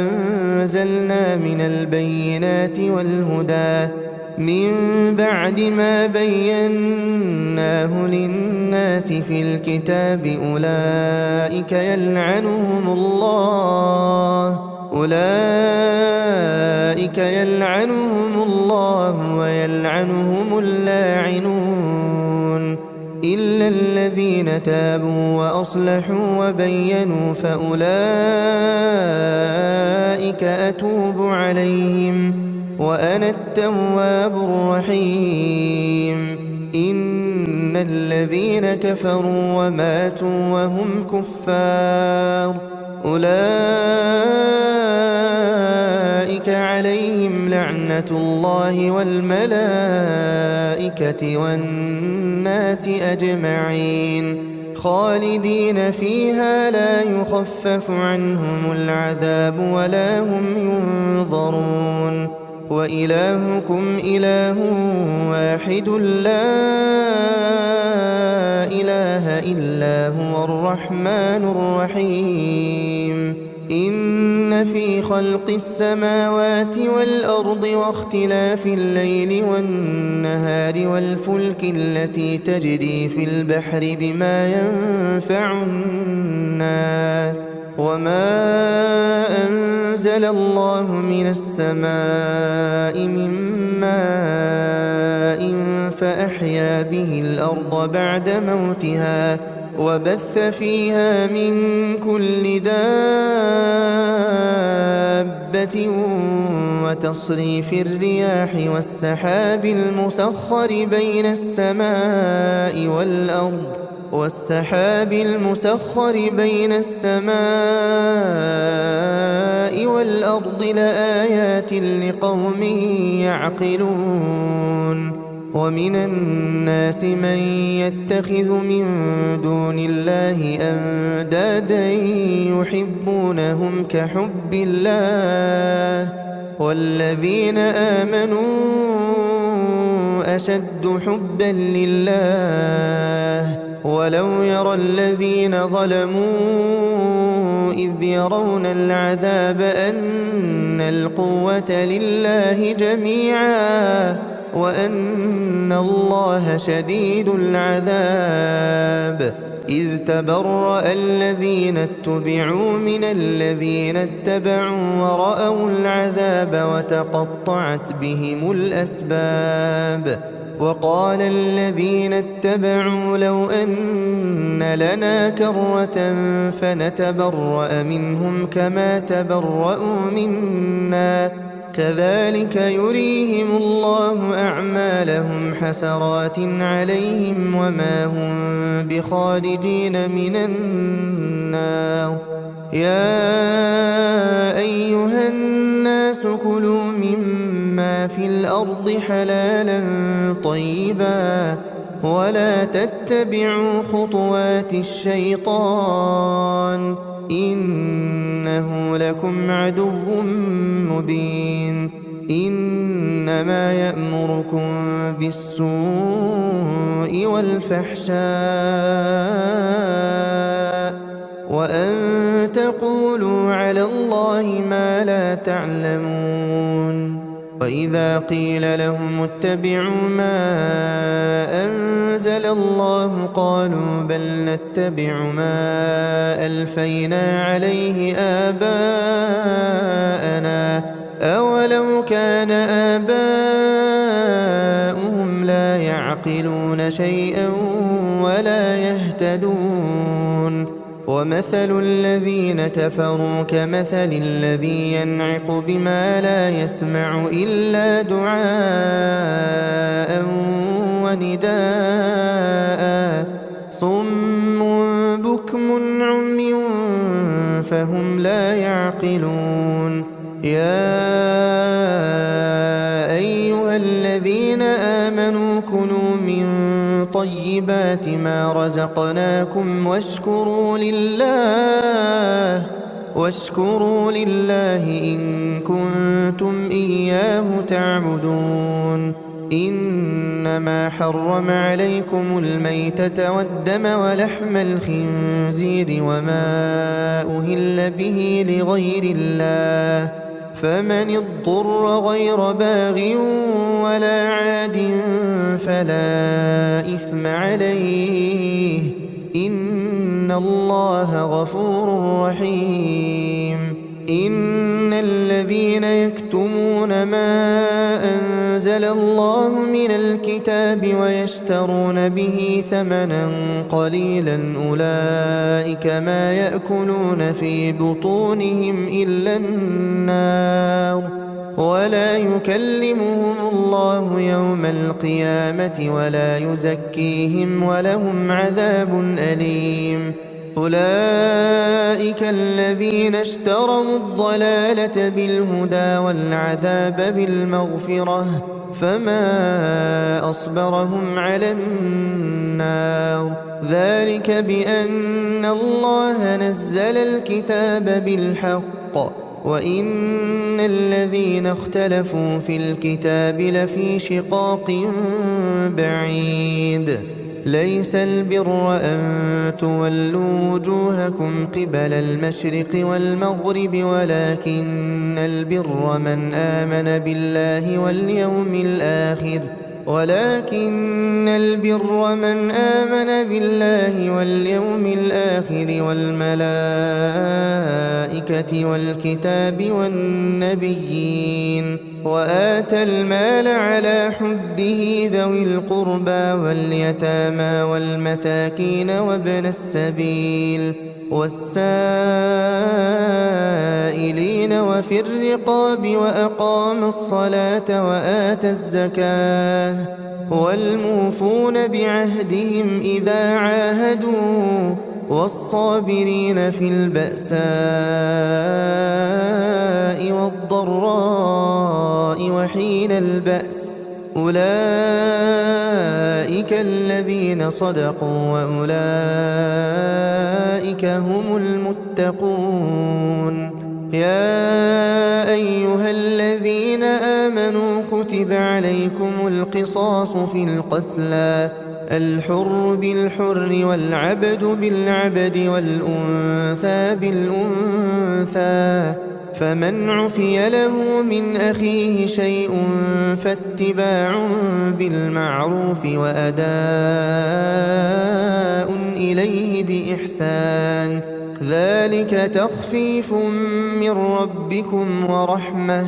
أنزلنا من البينات والهدى من بعد ما بيناه للناس في الكتاب أولئك يلعنهم الله ويلعنهم اللاعنون إلا الذين تابوا وأصلحوا وبينوا فأولئك أتوب عليهم وأنا التواب الرحيم إن الذين كفروا وماتوا وهم كفار أولئك عليهم لعنة الله والملائكة والناس أجمعين خالدين فيها لا يخفف عنهم العذاب ولا هم ينظرون وإلهكم إله واحد لا إله إلا هو الرحمن الرحيم إن في خلق السماوات والأرض واختلاف الليل والنهار والفلك التي تجري في البحر بما ينفع الناس وما أنزل الله من السماء من ماء فأحيا به الأرض بعد موتها وبث فيها من كل دابة وتصريف الرياح والسحاب المسخر بين السماء والأرض لآيات لقوم يعقلون ومن الناس من يتخذ من دون الله أندادا يحبونهم كحب الله والذين آمنوا أشد حبا لله ولو يرى الذين ظلموا إذ يرون العذاب أن القوة لله جميعا وأن الله شديد العذاب إذ تبرأ الذين اتبعوا من الذين اتبعوا ورأوا العذاب وتقطعت بهم الأسباب وقال الذين اتبعوا لو أن لنا كرة فنتبرأ منهم كما تبرأوا منا كذلك يريهم الله أعمالهم حسرات عليهم وما هم بخارجين من النار يا أيها الناس كلوا مما في الأرض حلالا طيبا ولا تتبعوا خطوات الشيطان إنه لكم عدو مبين إنما يأمركم بالسوء والفحشاء وأن تقولوا على الله ما لا تعلمون وإذا قيل لهم اتبعوا ما أنزل الله قالوا بل نتبع ما ألفينا عليه آباءنا أولو كان آباؤهم لا يعقلون شيئا ولا يهتدون ومثل الذين كفروا كمثل الذي ينعق بما لا يسمع إلا دعاء ونداء صم بكم عمي فهم لا يعقلون يا أيها الذين آمنوا كلوا من طيبات ما رزقناكم واشكروا لله إن كنتم إياه تعبدون. إنما حرم عليكم الميتة والدم ولحم الخنزير وما أهل به لغير الله، فمن اضطر غير باغ ولا عاد فلا إثم عليه، إن الله غفور رحيم. إن الذين يكتمون ما أنزل الله من الكتاب ويشترون به ثمنا قليلا أولئك ما يأكلون في بطونهم إلا النار، ولا يكلمهم الله يوم القيامة ولا يزكيهم ولهم عذاب أليم. أولئك الذين اشتروا الضلالة بالهدى والعذاب بالمغفرة، فما أصبرهم على النار. ذلك بأن الله نزل الكتاب بالحق، وإن الذين اختلفوا في الكتاب لفي شقاق بعيد. ليس البر أن تولوا وجوهكم قبل المشرق والمغرب، ولكن البر من آمن بالله واليوم الآخر والملائكة والكتاب والنبيين، وآتى المال على حبه ذوي القربى واليتامى والمساكين وابن السبيل والسائلين وفي الرقاب، وأقام الصلاة وآتى الزكاة، والموفون بعهدهم إذا عاهدوا، والصابرين في البأساء والضراء وحين البأس، أولئك الذين صدقوا وأولئك هم المتقون. يا أيها الذين آمنوا كتب عليكم القصاص في القتلى، الحر بالحر والعبد بالعبد والأنثى بالأنثى، فمن عفي له من أخيه شيء فاتباع بالمعروف وأداء إليه بإحسان، ذلك تخفيف من ربكم ورحمة،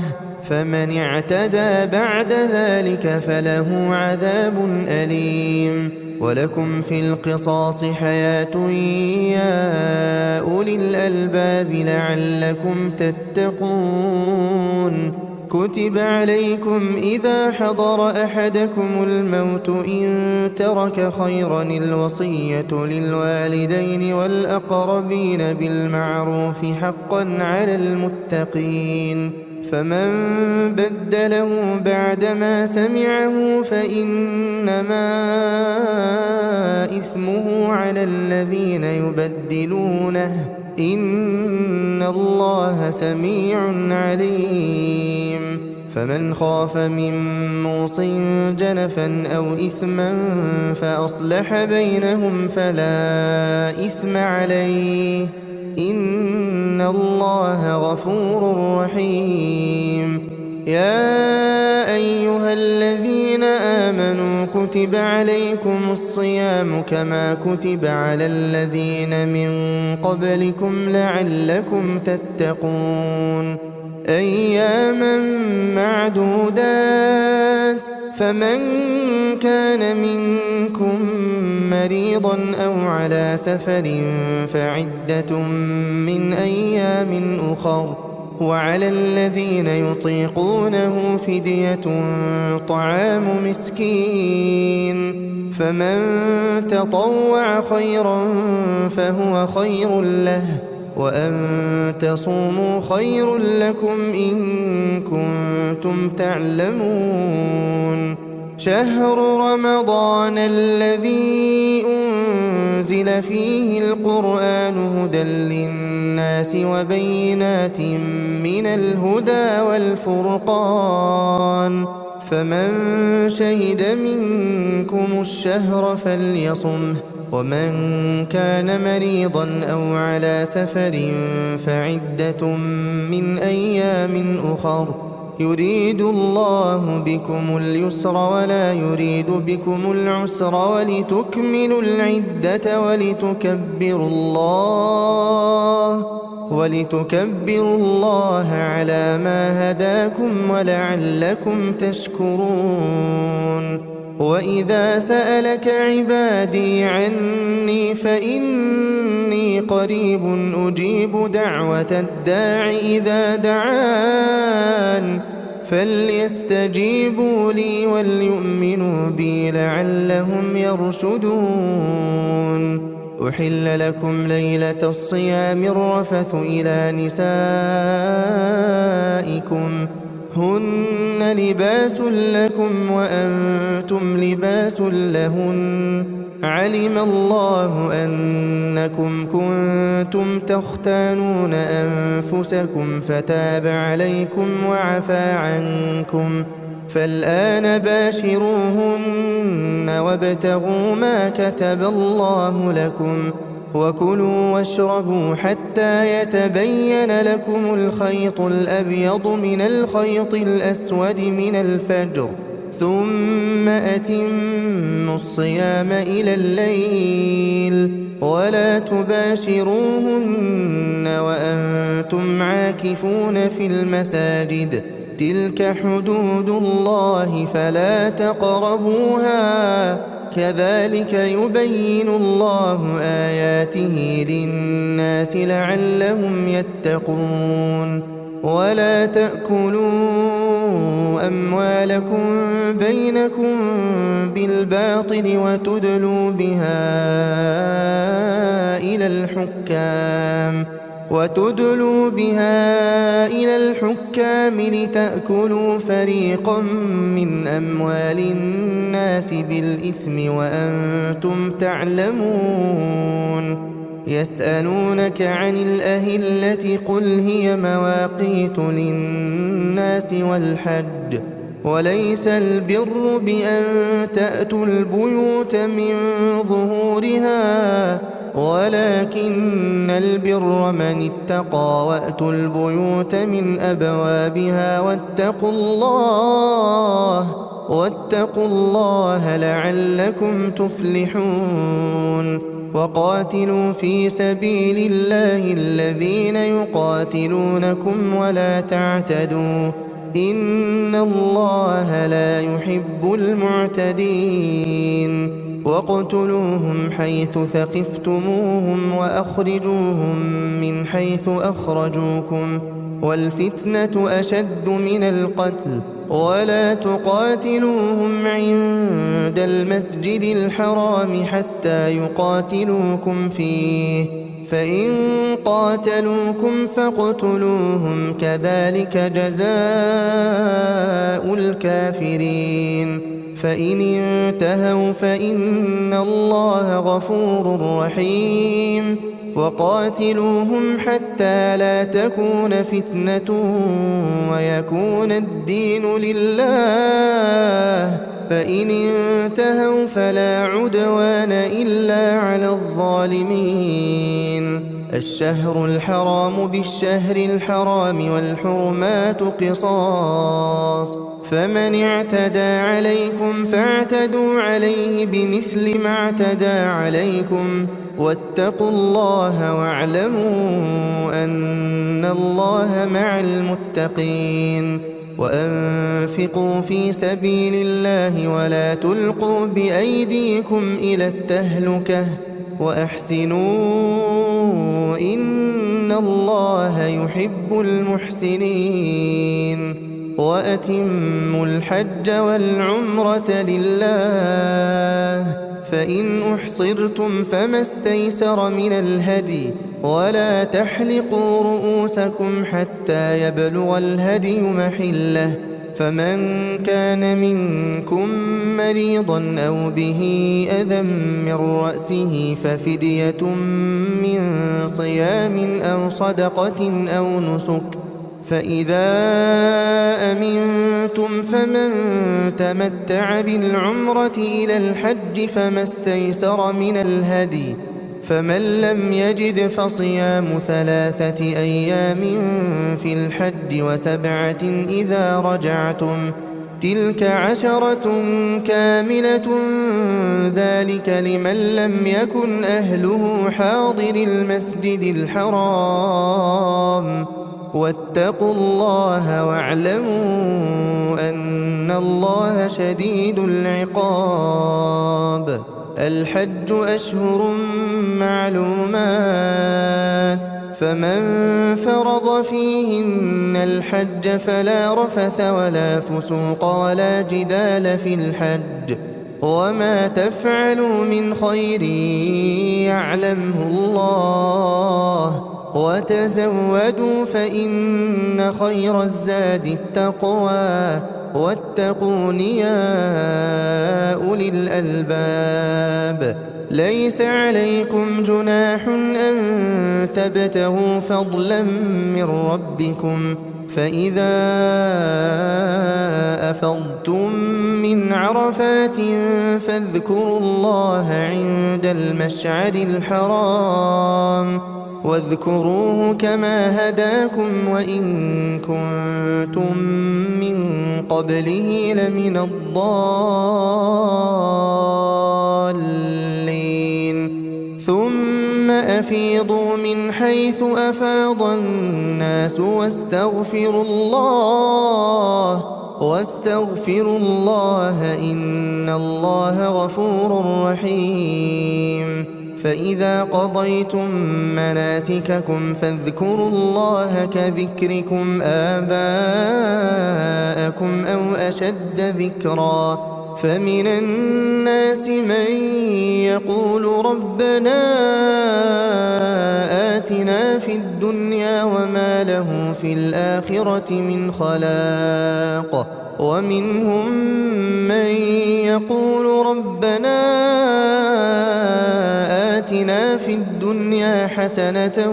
فمن اعتدى بعد ذلك فله عذاب أليم. ولكم في القصاص حياة يا أولي الألباب لعلكم تتقون. كتب عليكم إذا حضر أحدكم الموت إن ترك خيرا الوصية للوالدين والأقربين بالمعروف حقا على المتقين، فمن بدله بعدما سمعه فإنما إثمه على الذين يبدلونه، إن الله سميع عليم. فمن خاف من موص جنفا أو إثما فأصلح بينهم فلا إثم عليه، إن الله غفور رحيم. يا أيها الذين آمنوا كتب عليكم الصيام كما كتب على الذين من قبلكم لعلكم تتقون، أياما معدودات، فمن كان منكم مريضا أو على سفر فعدة من أيام أخر، وعلى الذين يطيقونه فدية طعام مسكين، فمن تطوع خيرا فهو خير له، وأن تصوموا خير لكم إن كنتم تعلمون. شهر رمضان الذي أنزل فيه القرآن هدى للناس وبينات من الهدى والفرقان فمن شهد منكم الشهر فليصمه ومن كان مريضا أو على سفر فعدة من أيام أخر يريد الله بكم اليسر ولا يريد بكم العسر ولتكملوا العدة ولتكبروا الله على ما هداكم ولعلكم تشكرون وإذا سألك عبادي عني فإني قريب أجيب دعوة الداع إذا دعان فليستجيبوا لي وليؤمنوا بي لعلهم يرشدون أحل لكم ليلة الصيام الرفث إلى نسائكم هن لباس لكم وأنتم لباس لهن علم الله أنكم كنتم تختانون أنفسكم فتاب عليكم وعفى عنكم فالآن باشروهن وابتغوا ما كتب الله لكم وكلوا واشربوا حتى يتبين لكم الخيط الأبيض من الخيط الأسود من الفجر ثم أتموا الصيام إلى الليل ولا تباشروهن وأنتم عاكفون في المساجد تلك حدود الله فلا تقربوها كذلك يبين الله آياته للناس لعلهم يتقون ولا تأكلوا أموالكم بينكم بالباطل وتدلوا بها إلى الحكام لتأكلوا فريقا من أموال الناس بالإثم وأنتم تعلمون يسألونك عن الأهلة قل هي مواقيت للناس والحج وليس البر بأن تأتوا البيوت من ظهورها ولكن البر من اتقى وأتوا البيوت من أبوابها واتقوا الله لعلكم تفلحون وقاتلوا في سبيل الله الذين يقاتلونكم ولا تعتدوا إن الله لا يحب المعتدين واقتلوهم حيث ثقفتموهم وأخرجوهم من حيث أخرجوكم والفتنة أشد من القتل ولا تقاتلوهم عند المسجد الحرام حتى يقاتلوكم فيه فإن قاتلوكم فاقتلوهم كذلك جزاء الكافرين فإن انتهوا فإن الله غفور رحيم وقاتلوهم حتى لا تكون فتنة ويكون الدين لله فإن انتهوا فلا عدوان إلا على الظالمين الشهر الحرام بالشهر الحرام والحرمات قصاص فمن اعتدى عليكم فاعتدوا عليه بمثل ما اعتدى عليكم واتقوا الله واعلموا أن الله مع المتقين وأنفقوا في سبيل الله ولا تلقوا بأيديكم إلى التهلكة وأحسنوا إن الله يحب المحسنين وأتموا الحج والعمرة لله فإن أحصرتم فما استيسر من الهدي ولا تحلقوا رؤوسكم حتى يبلغ الهدي محله فمن كان منكم مريضا أو به أذى من رأسه ففدية من صيام أو صدقة أو نسك، فإذا أمنتم فمن تمتع بالعمرة إلى الحج فما استيسر من الهدي، فمن لم يجد فصيام 3 أيام في الحج و7 إذا رجعتم، تلك 10 كاملة، ذلك لمن لم يكن أهله حاضر المسجد الحرام. واتقوا الله واعلموا أن الله شديد العقاب. الحج أشهر معلومات، فمن فرض فيهن الحج فلا رفث ولا فسوق ولا جدال في الحج، وما تفعلوا من خير يعلمه الله، وتزودوا فإن خير الزاد التقوى، واتقون يا أولي الألباب. ليس عليكم جناح أن تبتغوا فضلا من ربكم، فإذا أفضتم من عرفات فاذكروا الله عند المشعر الحرام، واذكروه كما هداكم وإن كنتم من قبله لمن الضالين. ثم أفيضوا من حيث أفاض الناس واستغفروا الله إن الله غفور رحيم. فإذا قضيتم مناسككم فاذكروا الله كذكركم آباءكم أو أشد ذكرا، فمن الناس من يقول ربنا آتنا في الدنيا وما له في الآخرة من خلاق، ومنهم من يقول ربنا آتنا في الدنيا حسنة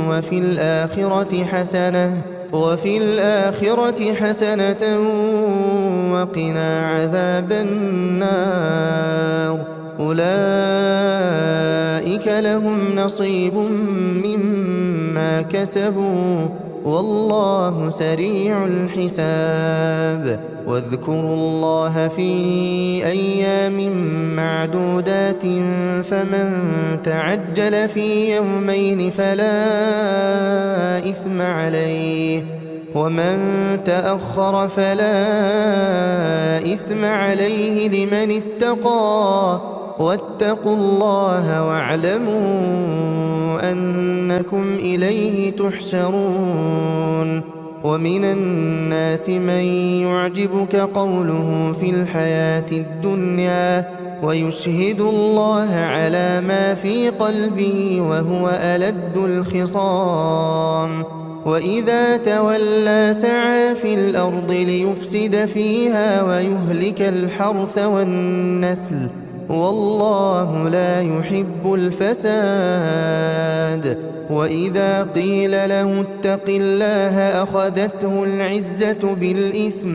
وفي الآخرة حسنة وقنا عذاب النار. أولئك لهم نصيب مما كسبوا والله سريع الحساب. واذكروا الله في أيام معدودات، فمن تعجل في يومين فلا إثم عليه، ومن تأخر فلا إثم عليه لمن اتقى. واتقوا الله واعلموا أنكم إليه تحشرون. ومن الناس من يعجبك قوله في الحياة الدنيا ويشهد الله على ما في قلبه وهو ألد الخصام، وإذا تولى سعى في الأرض ليفسد فيها ويهلك الحرث والنسل، والله لا يحب الفساد. وإذا قيل له اتق الله أخذته العزة بالإثم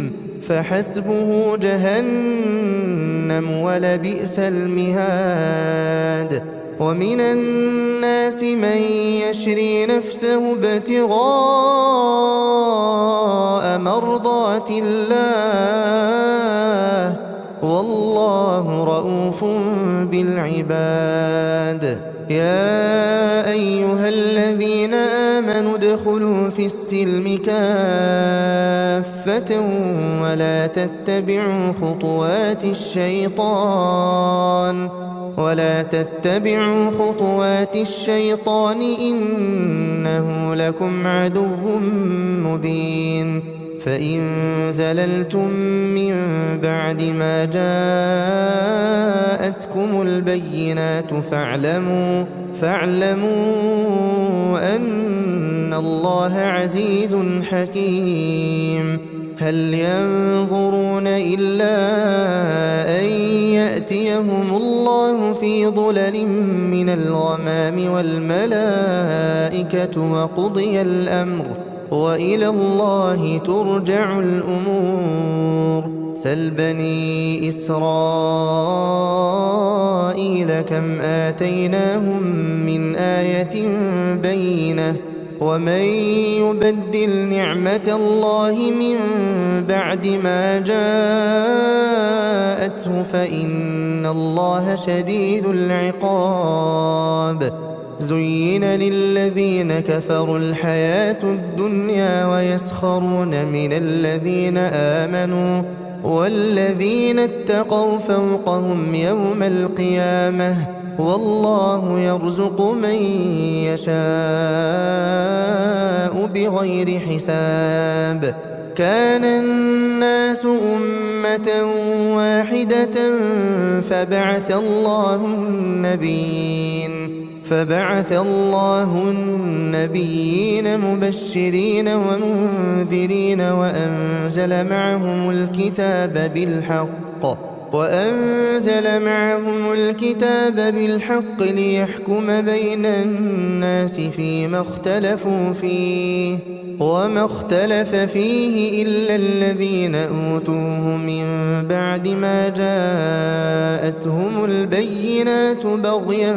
فحسبه جهنم ولبئس المهاد. ومن الناس من يشري نفسه ابتغاء مرضات الله والله رؤوف بالعباد. يا أيها الذين آمنوا ادخلوا في السلم كافة ولا تتبعوا خطوات الشيطان إنه لكم عدو مبين. فإن زللتم من بعد ما جاءتكم البينات فاعلموا أن الله عزيز حكيم. هل ينظرون إلا أن يأتيهم الله في ظلل من الغمام والملائكة وقضي الأمر وإلى الله ترجع الأمور سل بني إسرائيل كم آتيناهم من آية بينة ومن يبدل نعمة الله من بعد ما جاءته فإن الله شديد العقاب زين للذين كفروا الحياة الدنيا ويسخرون من الذين آمنوا والذين اتقوا فوقهم يوم القيامة والله يرزق من يشاء بغير حساب كان الناس أمة واحدة فبعث الله النبيين مبشرين ومنذرين وأنزل معهم الكتاب بالحق ليحكم بين الناس فيما اختلفوا فيه وما اختلف فيه إلا الذين أوتوه من بعد ما جاءتهم البينات بغيا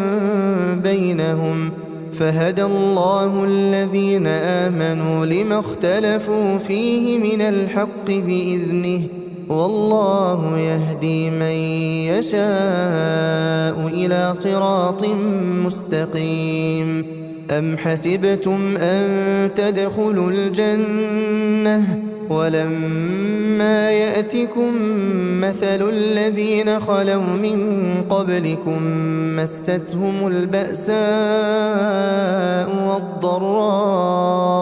بينهم فهدى الله الذين آمنوا لما اختلفوا فيه من الحق بإذنه والله يهدي من يشاء إلى صراط مستقيم أم حسبتم أن تدخلوا الجنة ولما يأتكم مثل الذين خلوا من قبلكم مستهم البأساء والضراء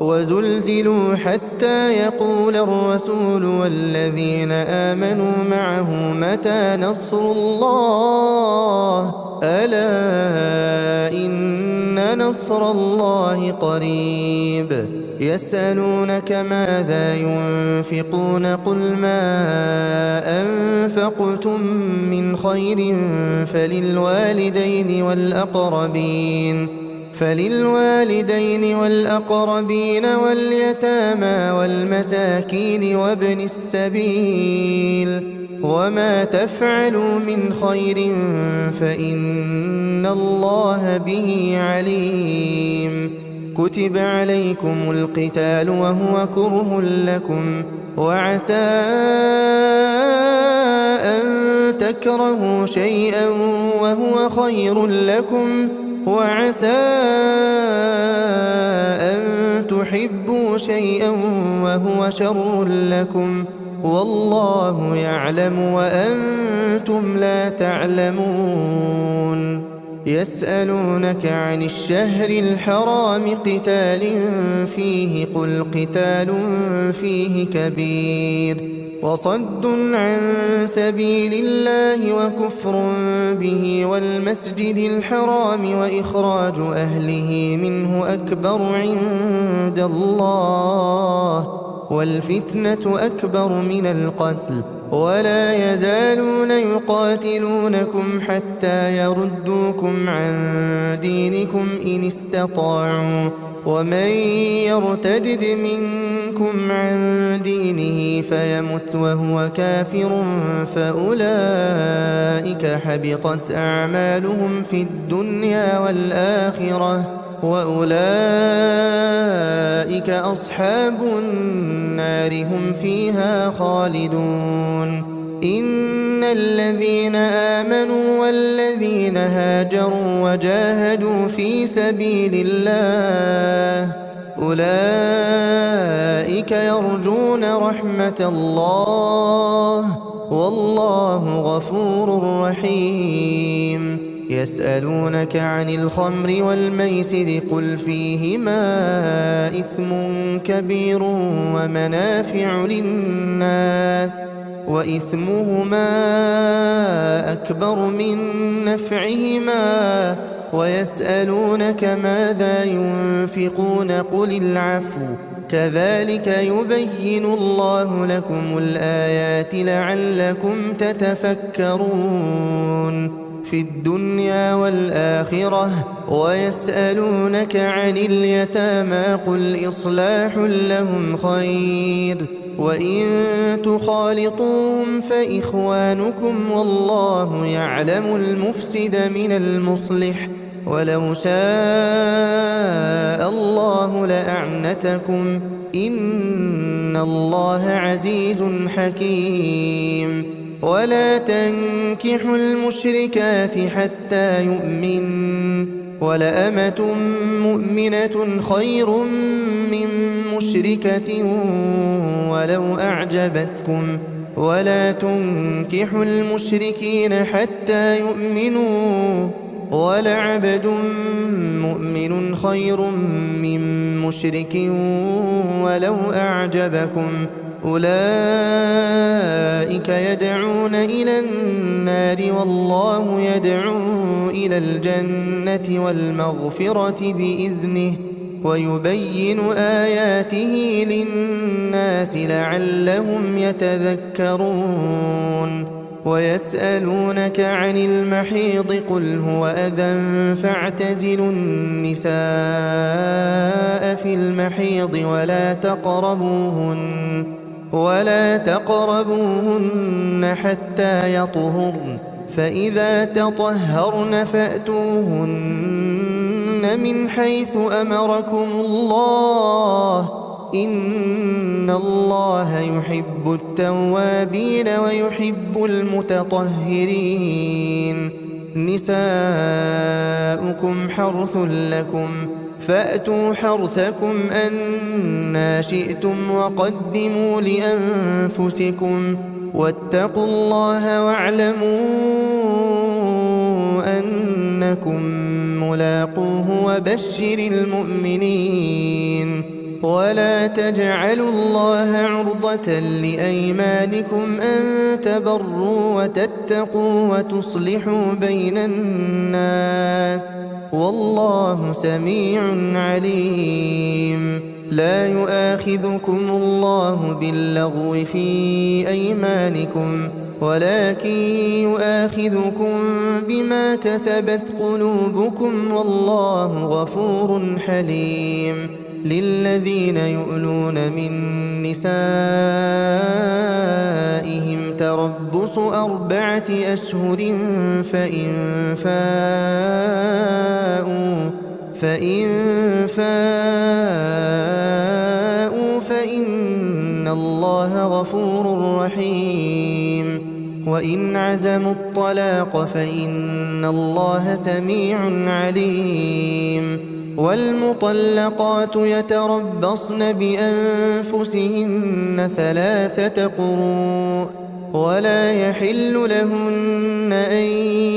وزلزلوا حتى يقول الرسول والذين آمنوا معه متى نصر الله ألا إن نصر الله قريب يسألونك ماذا ينفقون قل ما أنفقتم من خير فللوالدين والأقربين واليتامى والمساكين وابن السبيل وما تفعلوا من خير فإن الله به عليم كتب عليكم القتال وهو كره لكم وعسى أن تكرهوا شيئا وهو خير لكم وعسى أن تحبوا شيئا وهو شر لكم والله يعلم وأنتم لا تعلمون يسألونك عن الشهر الحرام قتال فيه قل قتال فيه كبير وصد عن سبيل الله وكفر به والمسجد الحرام وإخراج أهله منه أكبر عند الله والفتنة أكبر من القتل ولا يزالون يقاتلونكم حتى يردوكم عن دينكم إن استطاعوا ومن يرتدد منكم عن دينه فيمت وهو كافر فأولئك حبطت أعمالهم في الدنيا والآخرة وأولئك أصحاب النار هم فيها خالدون إن الذين آمنوا والذين هاجروا وجاهدوا في سبيل الله أولئك يرجون رحمة الله والله غفور رحيم يسألونك عن الخمر والميسر قل فيهما إثم كبير ومنافع للناس وإثمهما أكبر من نفعهما ويسألونك ماذا ينفقون قل العفو كذلك يبين الله لكم الآيات لعلكم تتفكرون في الدنيا والآخرة. ويسألونك عن اليتامى قل إصلاح لهم خير وإن تخالطوهم فإخوانكم والله يعلم المفسد من المصلح ولو شاء الله لأعنتكم إن الله عزيز حكيم. ولا تنكحوا المشركات حتى يؤمن ولأمة مؤمنة خير من مشركة ولو أعجبتكم ولا تنكحوا المشركين حتى يؤمنوا ولعبد مؤمن خير من مشرك ولو أعجبكم أولئك يدعون إلى النار والله يدعو إلى الجنة والمغفرة بإذنه ويبين آياته للناس لعلهم يتذكرون. ويسألونك عن المحيض قل هو أذى فاعتزلوا النساء في المحيض ولا تقربوهن حتى يطهرن فإذا تطهرن فأتوهن من حيث أمركم الله إن الله يحب التوابين ويحب المتطهرين. نساؤكم حرث لكم فأتوا حرثكم أنى شئتم وقدموا لأنفسكم واتقوا الله واعلموا أنكم ملاقوه وبشر المؤمنين. ولا تجعلوا الله عرضة لأيمانكم أن تبروا وتتقوا وتصلحوا بين الناس والله سميع عليم. لا يؤاخذكم الله باللغو في أيمانكم ولكن يؤاخذكم بما كسبت قلوبكم والله غفور حليم. للذين يؤلون من نسائهم تربص 4 أشهر فإن فاءوا فإن الله غفور رحيم. وإن عزموا الطلاق فإن الله سميع عليم. والمطلقات يتربصن بأنفسهن 3 قروء ولا يحل لهن أن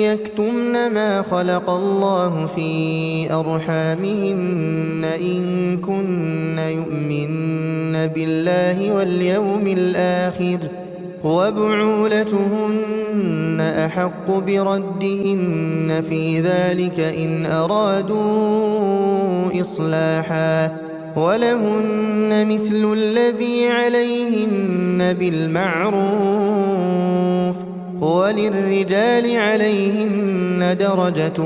يكتمن ما خلق الله في أرحامهن إن كن يؤمن بالله واليوم الآخر وبعولتهن أحق بردهن في ذلك إن أرادوا إصلاحا ولهن مثل الذي عليهن بالمعروف وللرجال عليهن درجة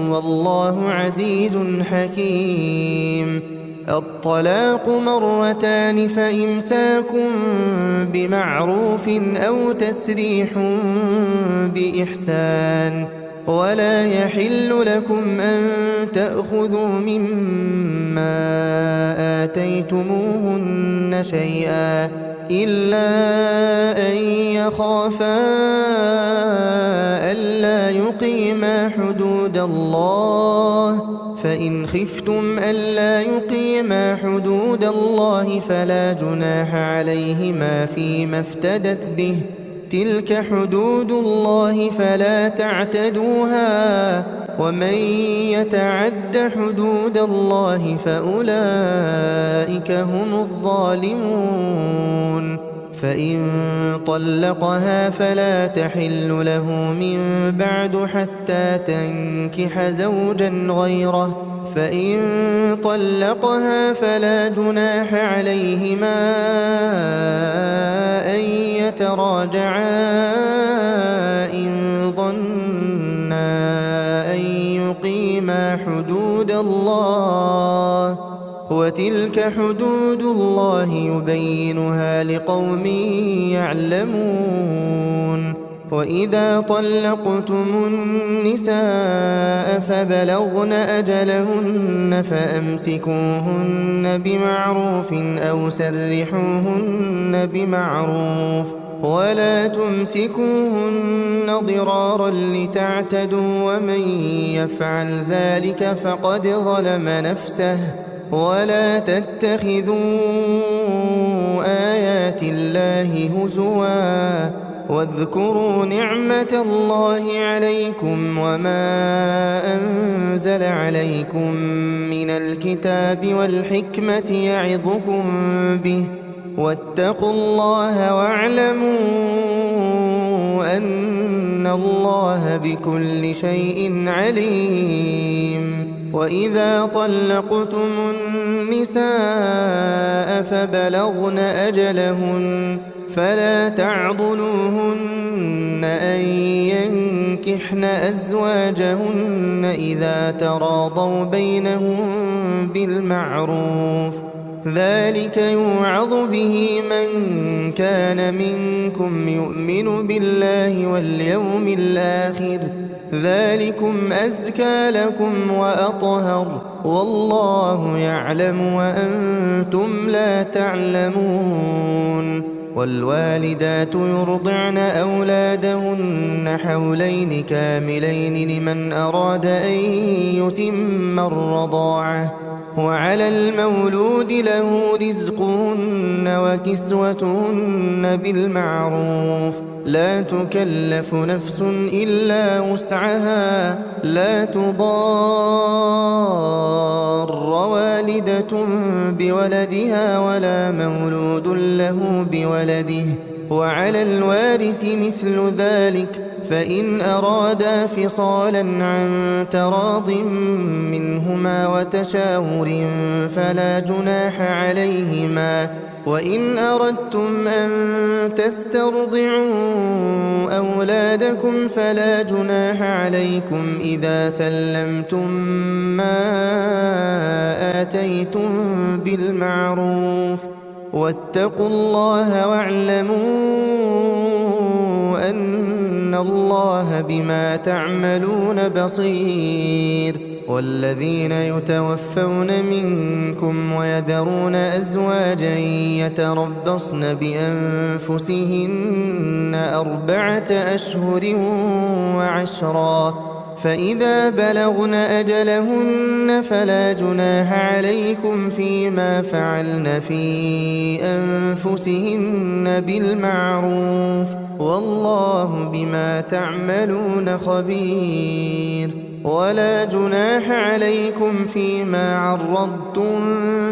والله عزيز حكيم. الطلاق 2 فإمساك بمعروف أو تسريح بإحسان ولا يحل لكم أن تأخذوا مما آتيتموهن شيئا إلا أن يخافا ألا يقيما حدود الله فإن خفتم ألا يقيما حدود الله فلا جناح عليهما فيما افتدت به تلك حدود الله فلا تعتدوها ومن يتعد حدود الله فأولئك هم الظالمون. فإن طلقها فلا تحل له من بعد حتى تنكح زوجا غيره فإن طلقها فلا جناح عليهما أن يتراجعا إن ظنا أن يقيما حدود الله، وتلك حدود الله يبينها لقوم يعلمون. وإذا طلقتم النساء فبلغن أجلهن فأمسكوهن بمعروف أو سرحوهن بمعروف، ولا تمسكوهن ضرارا لتعتدوا، ومن يفعل ذلك فقد ظلم نفسه. ولا تتخذوا آيات الله هزوا، واذكروا نعمة الله عليكم وما أنزل عليكم من الكتاب والحكمة يعظكم به، واتقوا الله واعلموا أن الله بكل شيء عليم. وإذا طلقتم النساء فبلغن أجلهن فلا تعضلوهن أن ينكحن أزواجهن إذا تراضوا بينهم بالمعروف، ذلك يوعظ به من كان منكم يؤمن بالله واليوم الآخر، ذلكم أزكى لكم وأطهر، والله يعلم وأنتم لا تعلمون. والوالدات يرضعن أولادهن حولين كاملين لمن أراد أن يتم الرضاعة، وعلى المولود له رزقهن وكسوتهن بالمعروف، لا تكلف نفس إلا وسعها، لا تضار والدة بولدها ولا مولود له بولده، وعلى الوارث مثل ذلك، فإن أرادا فصالا عن تراض منهما وتشاور فلا جناح عليهما. وإن أردتم أن تسترضعوا أولادكم فلا جناح عليكم إذا سلمتم ما آتيتم بالمعروف، واتقوا الله واعلموا أن الله بما تعملون بصير. والذين يتوفون منكم ويذرون أزواجا يتربصن بأنفسهن 4 أشهر وعشرا، فإذا بلغن أجلهن فلا جناح عليكم فيما فعلن في أنفسهن بالمعروف، والله بما تعملون خبير. ولا جناح عليكم فيما عرضتم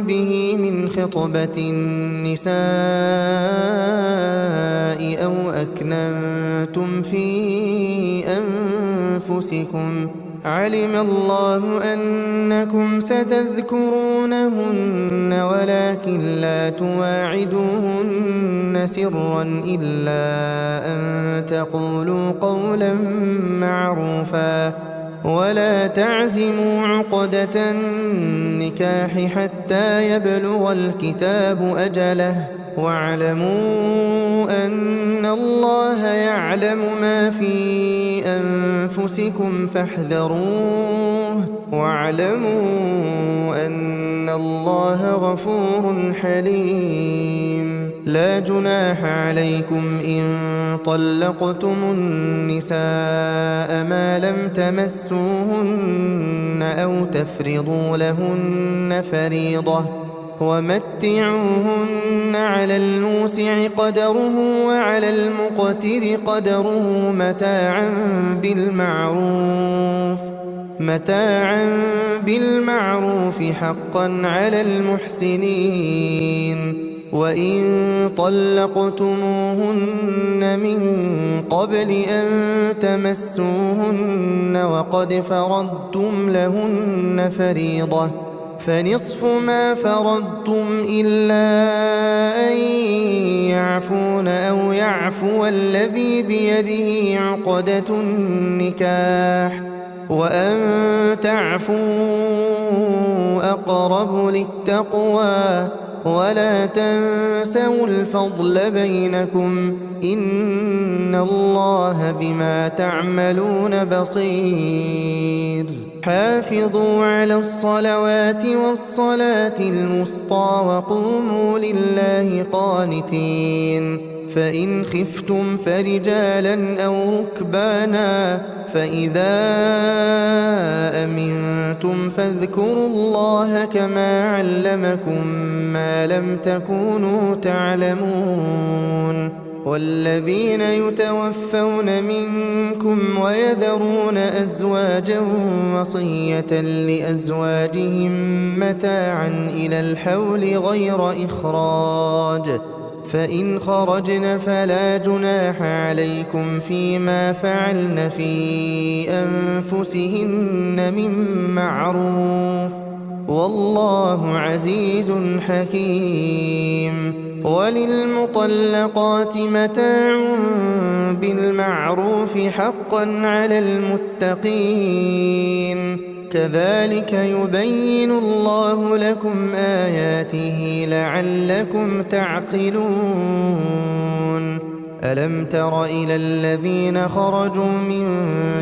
به من خطبة النساء أو أكننتم في أنفسكم، علم الله أنكم ستذكرونهن ولكن لا تواعدوهن سرا إلا أن تقولوا قولا معروفا، ولا تعزموا عقدة النكاح حتى يبلغ الكتاب أجله، واعلموا أن الله يعلم ما في أنفسكم فاحذروه، واعلموا أن الله غفور حليم. لا جناح عليكم إن طلقتم النساء ما لم تمسوهن أو تفرضوا لهن فريضة، ومتعوهن على الموسع قدره وعلى المقتر قدره متاعا بالمعروف حقا على المحسنين. وإن طلقتموهن من قبل أن تمسوهن وقد فرضتم لهن فريضة فنصف ما فرضتم إلا أن يعفون أو يعفو الذي بيده عقدة النكاح وأن تعفوا أقرب للتقوى ولا تنسوا الفضل بينكم إن الله بما تعملون بصير حافظوا على الصلوات والصلاة الوسطى وقوموا لله قانتين فإن خفتم فرجالا أو ركبانا فإذا أمنتم فاذكروا الله كما علمكم ما لم تكونوا تعلمون والذين يتوفون منكم ويذرون أزواجا وصية لأزواجهم متاعا إلى الحول غير إخراج فإن خرجن فلا جناح عليكم فيما فعلن في أنفسهن من معروف والله عزيز حكيم وللمطلقات متاع بالمعروف حقا على المتقين كذلك يبين الله لكم آياته لعلكم تعقلون ألم تر إلى الذين خرجوا من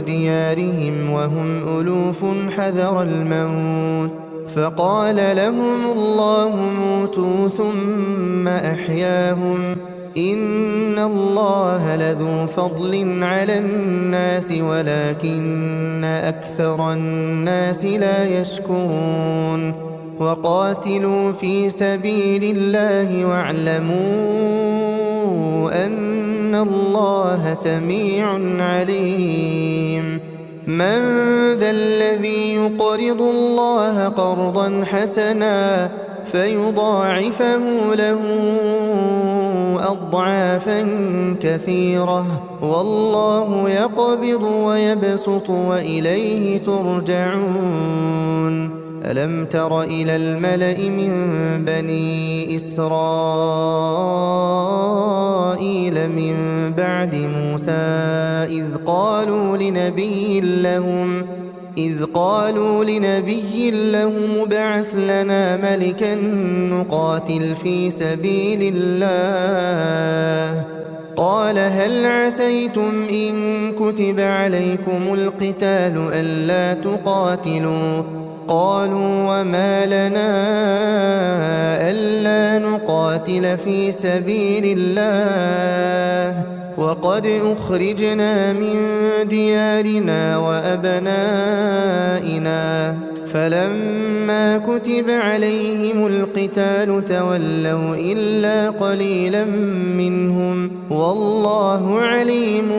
ديارهم وهم ألوف حذر الموت فقال لهم الله موتوا ثم أحياهم إن الله لذو فضل على الناس ولكن أكثر الناس لا يشكرون وقاتلوا في سبيل الله واعلموا أن الله سميع عليم من ذا الذي يقرض الله قرضا حسنا فيضاعفه له أضعافا كثيرة والله يقبض ويبسط وإليه ترجعون ألم تر إلى الملأ من بني إسرائيل من بعد موسى إذ قالوا لنبي لهم ابعث لنا ملكا نقاتل في سبيل الله قال هل عسيتم إن كتب عليكم القتال ألا تقاتلوا قالوا وما لنا ألا نقاتل في سبيل الله وقد أخرجنا من ديارنا وأبنائنا فلما كتب عليهم القتال تولوا إلا قليلا منهم والله عليم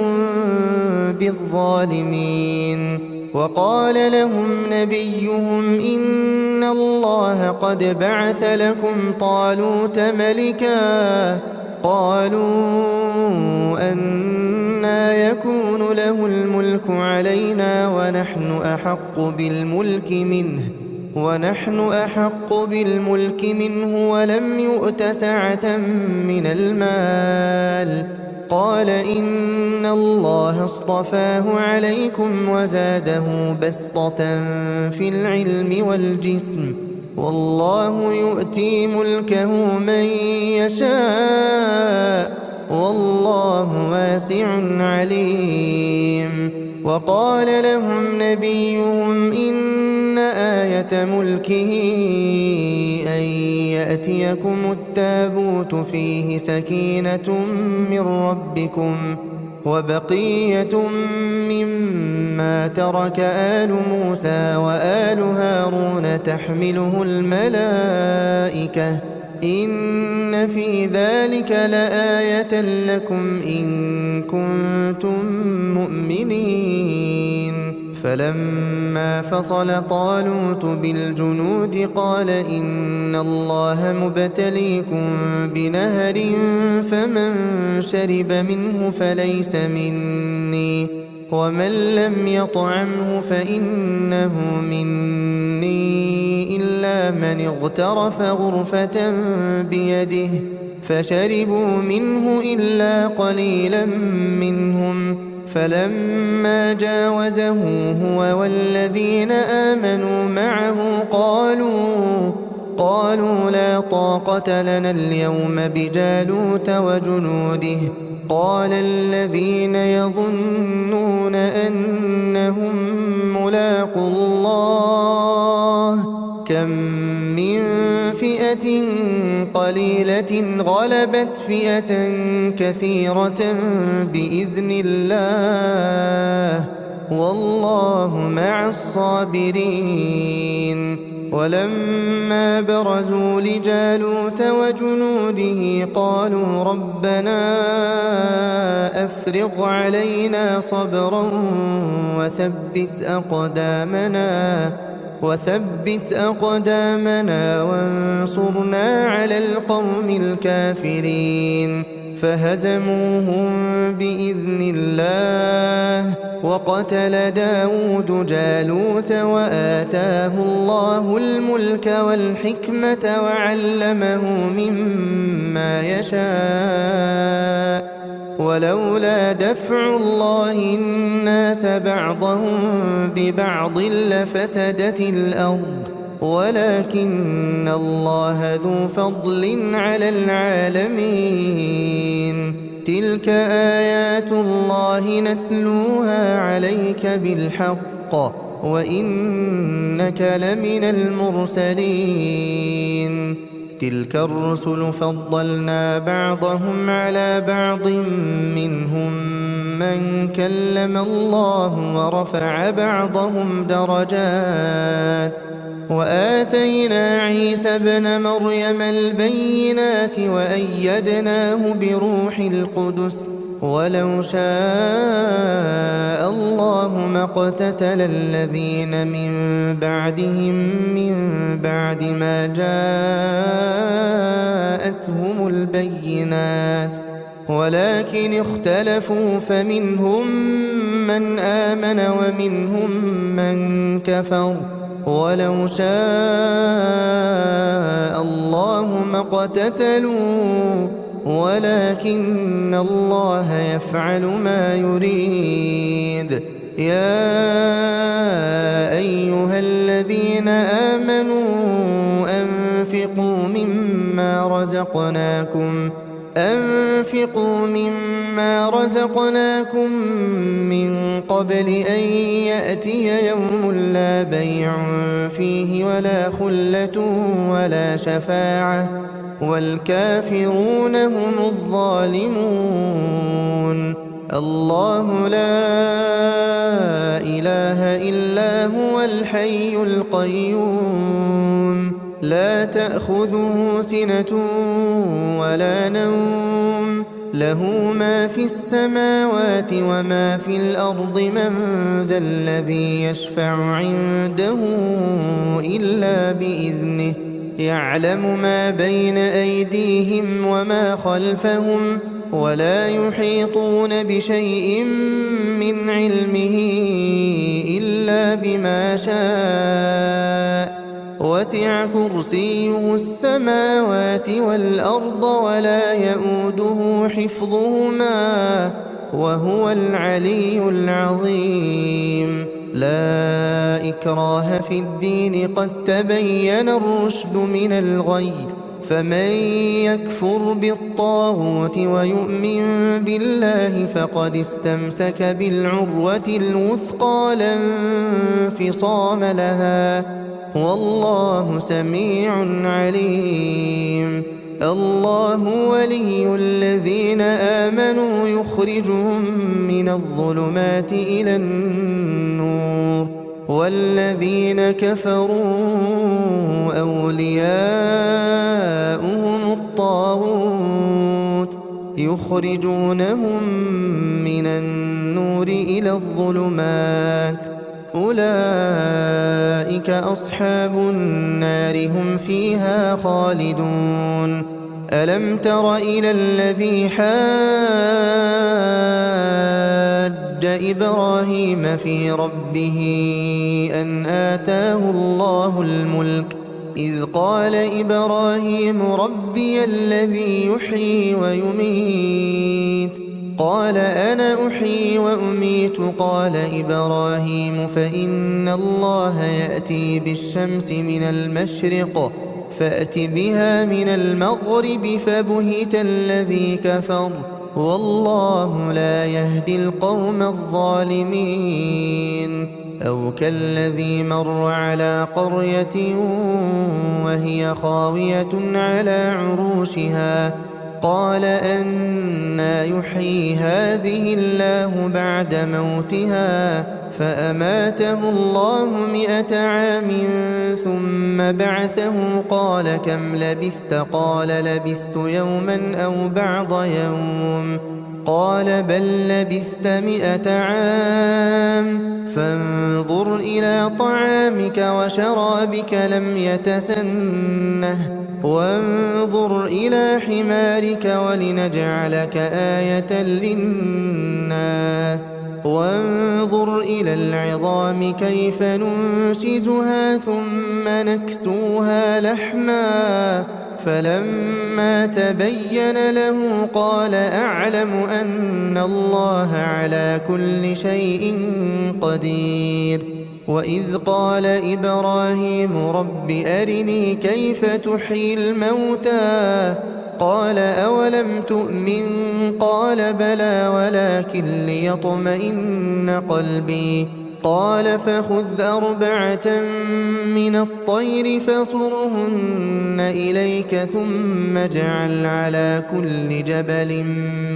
بالظالمين وقال لهم نبيهم إن الله قد بعث لكم طالوت ملكا قالوا أنى يكون له الملك علينا ونحن أحق بالملك منه ولم يؤت سعة من المال قال إن الله اصطفاه عليكم وزاده بسطة في العلم والجسم والله يؤتي ملكه من يشاء والله واسع عليم وقال لهم نبيهم إن آية ملكه أن يأتيكم التابوت فيه سكينة من ربكم وبقية مما ترك آل موسى وآل هارون تحمله الملائكة إن في ذلك لآية لكم إن كنتم مؤمنين فلما فصل طالوت بالجنود قال إن الله مبتليكم بنهر فمن شرب منه فليس مني ومن لم يطعمه فإنه مني إلا من اغترف غرفة بيده فشربوا منه إلا قليلا منهم فلما جاوزه هو والذين آمنوا معه قالوا لا طاقة لنا اليوم بجالوت وجنوده قال الذين يظنون أنهم ملاقو الله كم من فئة قليلة غلبت فئة كثيرة بإذن الله والله مع الصابرين. ولما برزوا لجالوت وجنوده قالوا ربنا أفرغ علينا صبرا وثبت أقدامنا وانصرنا على القوم الكافرين فهزموهم بإذن الله وقتل داود جالوت وآتاه الله الملك والحكمة وعلمه مما يشاء ولولا دفع الله الناس بعضهم ببعض لفسدت الأرض ولكن الله ذو فضل على العالمين. تلك آيات الله نتلوها عليك بالحق وإنك لمن المرسلين. تلك الرسل فضلنا بعضهم على بعض منهم من كلم الله ورفع بعضهم درجات وآتينا عيسى ابن مريم البينات وأيدناه بروح القدس ولو شاء الله ما اقتتل الذين من بعدهم من بعد ما جاءتهم البينات ولكن اختلفوا فمنهم من آمن ومنهم من كفر ولو شاء الله ما اقتتلوا ولكن الله يفعل ما يريد. يا أيها الذين آمنوا أنفقوا مما رزقناكم من قبل أن يأتي يوم لا بيع فيه ولا خلة ولا شفاعة والكافرون هم الظالمون. الله لا إله إلا هو الحي القيوم لا تأخذه سنة ولا نوم له ما في السماوات وما في الأرض من ذا الذي يشفع عنده إلا بإذنه يعلم ما بين أيديهم وما خلفهم ولا يحيطون بشيء من علمه إلا بما شاء وسع كرسيه السماوات والأرض ولا يؤوده حفظهما وهو العلي العظيم. لا إكراه في الدين قد تبين الرشد من الغي فمن يكفر بالطاغوت ويؤمن بالله فقد استمسك بالعروة الوثقى لا انفصام لها والله سميع عليم. الله ولي الذين آمنوا يخرجهم من الظلمات إلى النور والذين كفروا أولياؤهم الطاغوت يخرجونهم من النور إلى الظلمات أولئك أصحاب النار هم فيها خالدون ألم تر إلى الذي حاج إبراهيم في ربه أن آتاه الله الملك إذ قال إبراهيم ربي الذي يحيي ويميت قال أنا أحيي وأميت قال إبراهيم فإن الله يأتي بالشمس من المشرق فأت بها من المغرب فبهت الذي كفر والله لا يهدي القوم الظالمين أو كالذي مر على قرية وهي خاوية على عروشها قال أنى يحيي هذه الله بعد موتها فأماته الله 100 عام ثم بعثه قال كم لبثت قال لبثت يوما أو بعض يوم قال بل لبثت 100 عام فانظر إلى طعامك وشرابك لم يتسنه وانظر إلى حمارك ولنجعلك آية للناس وانظر إلى العظام كيف ننشزها ثم نكسوها لحما فلما تبين له قال أعلم أن الله على كل شيء قدير وإذ قال إبراهيم رب أرني كيف تحيي الموتى قال أولم تؤمن قال بلى ولكن ليطمئن قلبي قال فخذ 4 من الطير فصرهن إليك ثم اجعل على كل جبل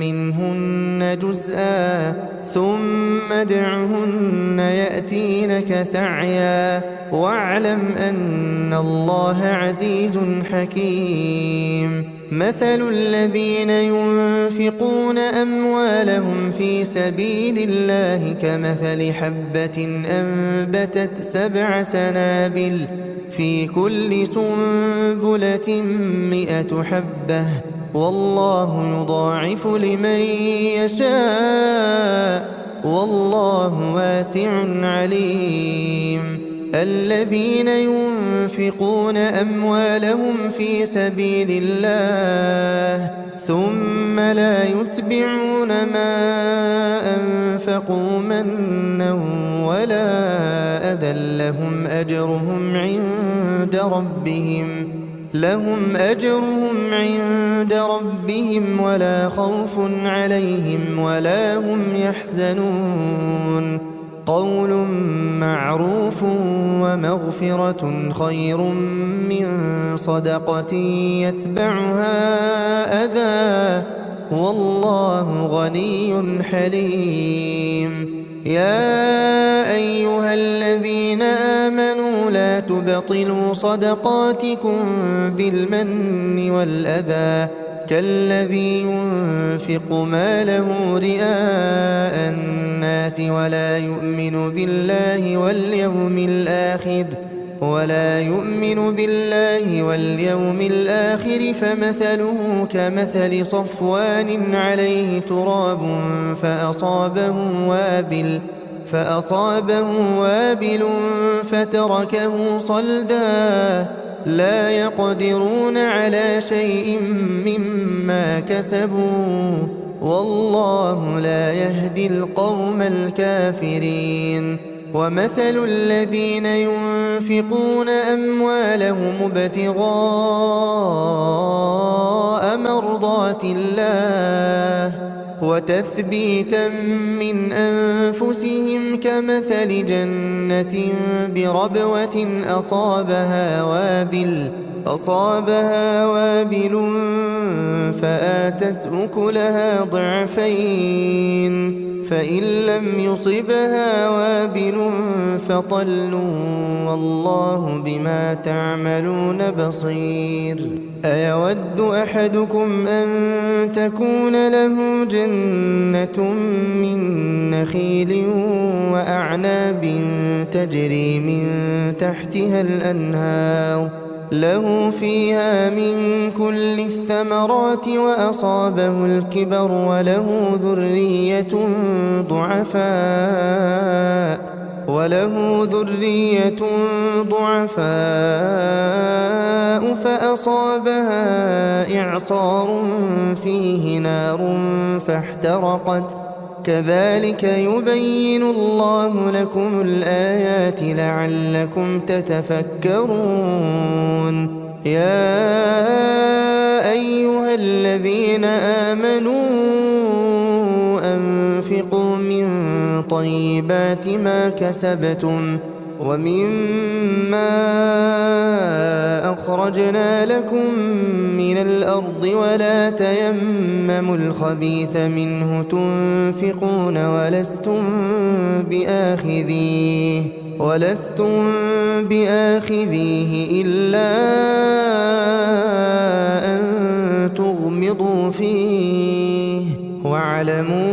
منهن جزءا ثم ادعهن يأتينك سعيا واعلم أن الله عزيز حكيم مثل الذين ينفقون أموالهم في سبيل الله كمثل حبة أنبتت 7 سنابل في كل سنبلة 100 حبة والله يضاعف لمن يشاء والله واسع عليم الذين ينفقون أموالهم في سبيل الله ثم لا يتبعون ما أنفقوا منا ولا أذى لهم أجرهم عند ربهم ولا خوف عليهم ولا هم يحزنون قول معروف ومغفرة خير من صدقة يتبعها أذى والله غني حليم يا أيها الذين آمنوا لا تبطلوا صدقاتكم بالمن والأذى كالذي ينفق ماله رئاء الناس ولا يؤمن بالله واليوم الآخر فمثله كمثل صفوان عليه تراب فأصابه وابل فتركه صلدا لا يقدرون على شيء مما كسبوا والله لا يهدي القوم الكافرين ومثل الذين ينفقون أموالهم ابتغاء مرضات الله وتثبيتا من أنفسهم كمثل جنة بربوة أصابها وابل فآتت أكلها ضعفين فإن لم يصبها وابل فطل والله بما تعملون بصير أيود أحدكم أن تكون له جنة من نخيل وأعناب تجري من تحتها الأنهار له فيها من كل الثمرات وأصابه الكبر وله ذرية ضعفاء فأصابها إعصار فيه نار فاحترقت كذلك يبين الله لكم الآيات لعلكم تتفكرون يا أيها الذين آمنوا أنفقوا من طيبات ما كسبتم ومما أخرجنا لكم من الأرض ولا تيمموا الخبيث منه تنفقون ولستم بآخذيه إلا أن تغمضوا فيه واعلموا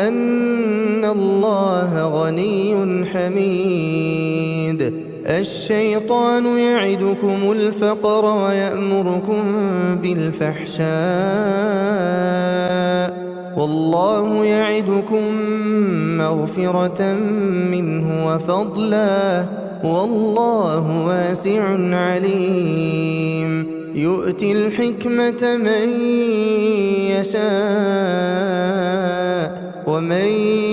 أن الله غني حميد الشيطان يعدكم الفقر ويأمركم بالفحشاء والله يعدكم مغفرة منه وفضلا والله واسع عليم يؤتي الحكمة من يشاء ومن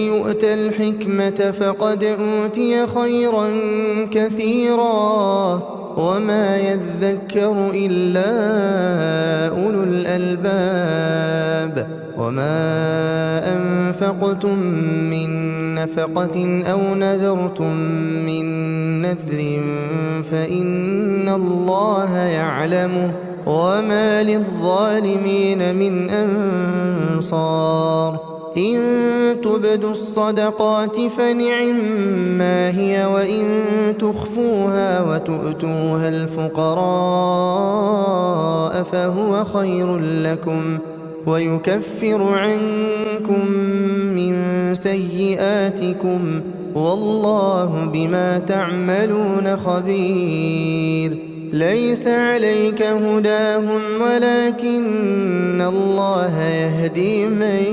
يؤت الحكمة فقد أوتي خيرا كثيرا وما يذكر إلا أولو الألباب وما أنفقتم من نفقة أو نذرتم من نذر فإن الله يعلمه وما للظالمين من أنصار إن تبدوا الصدقات فنعما هي وإن تخفوها وتؤتوها الفقراء فهو خير لكم ويكفر عنكم من سيئاتكم والله بما تعملون خبير ليس عليك هداهم ولكن الله يهدي من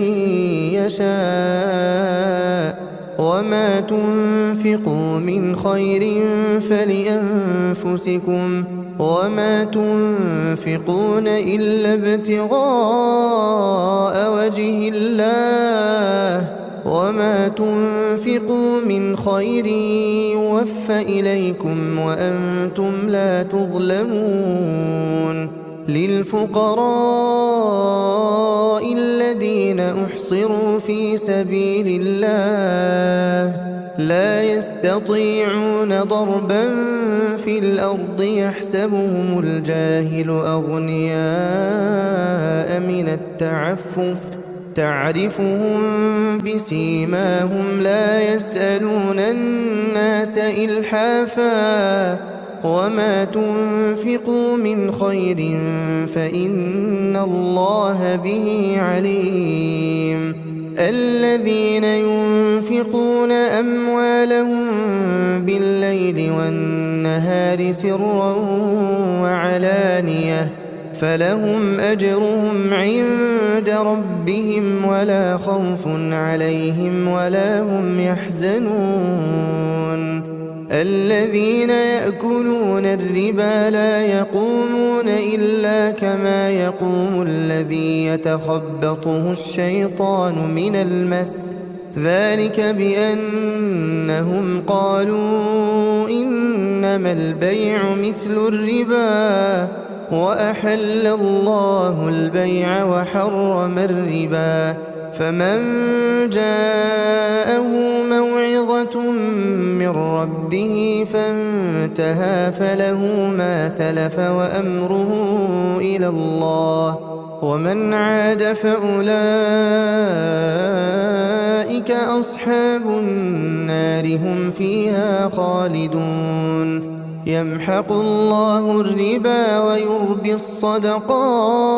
يشاء وما تنفقوا من خير فلأنفسكم وما تنفقون إلا ابتغاء وجه الله وما تنفقوا من خير يوفى إليكم وأنتم لا تظلمون للفقراء الذين أحصروا في سبيل الله لا يستطيعون ضربا في الأرض يحسبهم الجاهل أغنياء من التعفف تعرفهم بسيماهم لا يسألون الناس إلحافا وما تنفقوا من خير فإن الله به عليم الذين ينفقون أموالهم بالليل والنهار سرا وعلانية فلهم أجرهم عند ربهم ولا خوف عليهم ولا هم يحزنون الذين يأكلون الربا لا يقومون إلا كما يقوم الذي يتخبطه الشيطان من المس ذلك بأنهم قالوا إنما البيع مثل الربا وأحل الله البيع وحرم الربا فمن جاءه موعظة موعظة من ربه فانتهى فله ما سلف وأمره إلى الله، ومن عاد فأولئك أصحاب النار هم فيها خالدون. يمحق الله الربا ويربي الصدقات،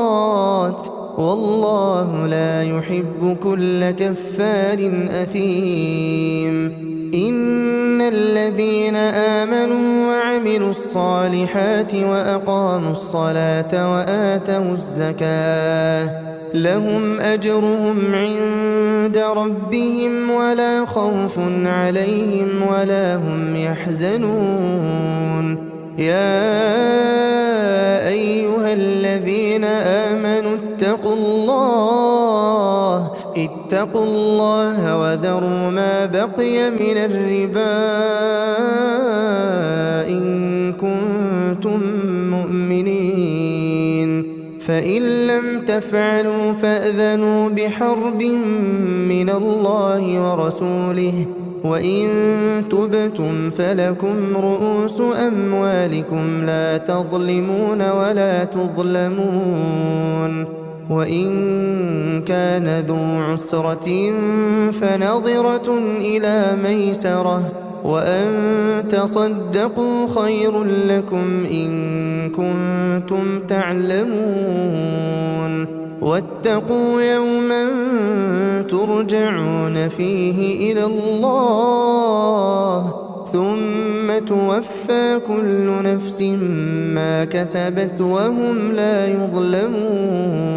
والله لا يحب كل كفار أثيم. إن الذين آمنوا وعملوا الصالحات وأقاموا الصلاة وآتوا الزكاة لهم أجرهم عند ربهم ولا خوف عليهم ولا هم يحزنون. يا أيها الذين آمنوا اتقوا الله وذروا ما بقي من الربا إن كنتم مؤمنين، فإن لم تفعلوا فأذنوا بحرب من الله ورسوله، وإن تبتم فلكم رؤوس أموالكم لا تظلمون ولا تظلمون. وإن كان ذو عسرة فنظرة إلى ميسرة، وأن تصدقوا خير لكم إن كنتم تعلمون. واتقوا يوما ترجعون فيه إلى الله ثم توفى كل نفس ما كسبت وهم لا يظلمون.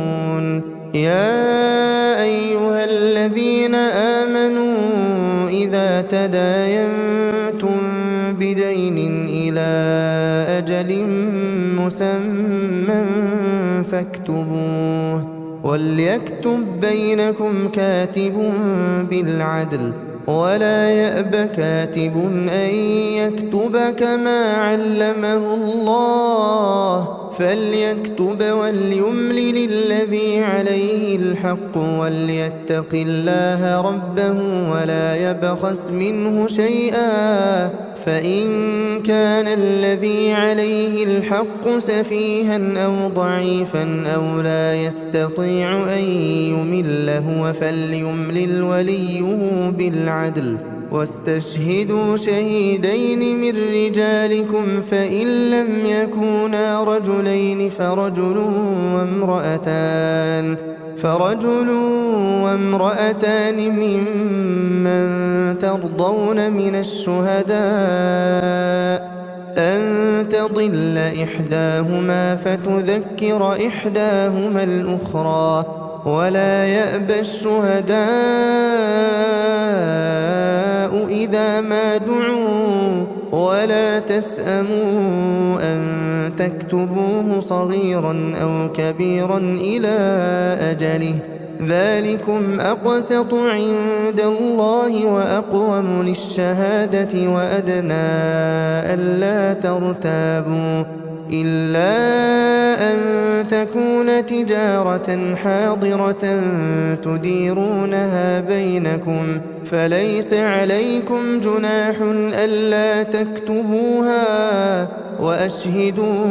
يا أيها الذين آمنوا إذا تداينتم بدين إلى أجل مسمى فاكتبوه، وليكتب بينكم كاتب بالعدل، ولا يأب كاتب أن يكتب كما علمه الله، فليكتب وليملل الذي عليه الحق وليتق الله ربه ولا يبخس منه شيئا، فإن كان الذي عليه الحق سفيها أو ضعيفا أو لا يستطيع أن يمل هو فليملل وليه بالعدل، واستشهدوا شهيدين من رجالكم فإن لم يكونا رجلين فرجل وامرأتان ممن ترضون من الشهداء أن تضل إحداهما فتذكر إحداهما الأخرى، ولا يأبى الشهداء إذا ما دعوا، ولا تسأموا أن تكتبوه صغيرا أو كبيرا إلى أجله، ذلكم أقسط عند الله وأقوم للشهادة وأدنى ألا ترتابوا، إلا أن تكون تجارة حاضرة تديرونها بينكم فليس عليكم جناح ألا تكتبوها، وأشهدوا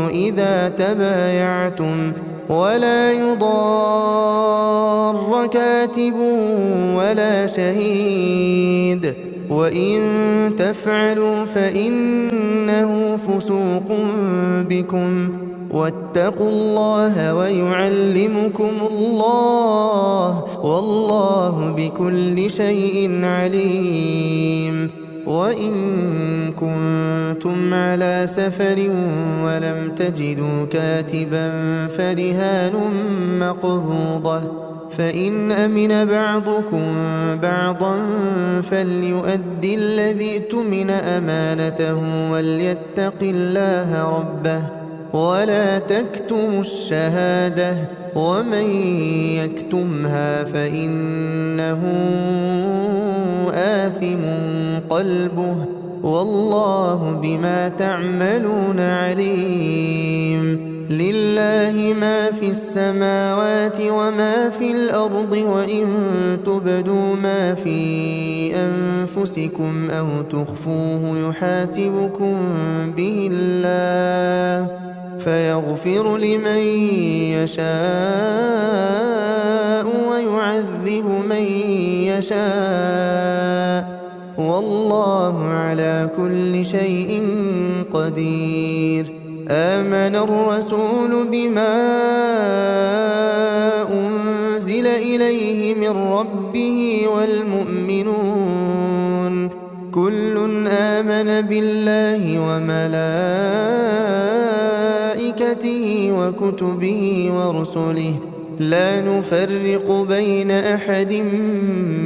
إذا تبايعتم، ولا يضار كاتب ولا شهيد، وإن تفعلوا فإنه فسوق بكم، واتقوا الله ويعلمكم الله، والله بكل شيء عليم. وإن كنتم على سفر ولم تجدوا كاتبا فرهان مقبوضة، فإن أمن بعضكم بعضا فليؤدي الذي اؤتمن أمانته وليتق الله ربه، ولا تكتموا الشهادة، ومن يكتمها فإنه آثم قلبه، والله بما تعملون عليم. لله ما في السماوات وما في الأرض وإن تبدوا ما في أنفسكم أو تخفوه يحاسبكم به الله فيغفر لمن يشاء ويعذب من يشاء والله على كل شيء قدير. آمن الرسول بما أنزل إليه من ربه والمؤمنون كل آمن بالله وملائكته وكتبه ورسله لا نفرق بين أحد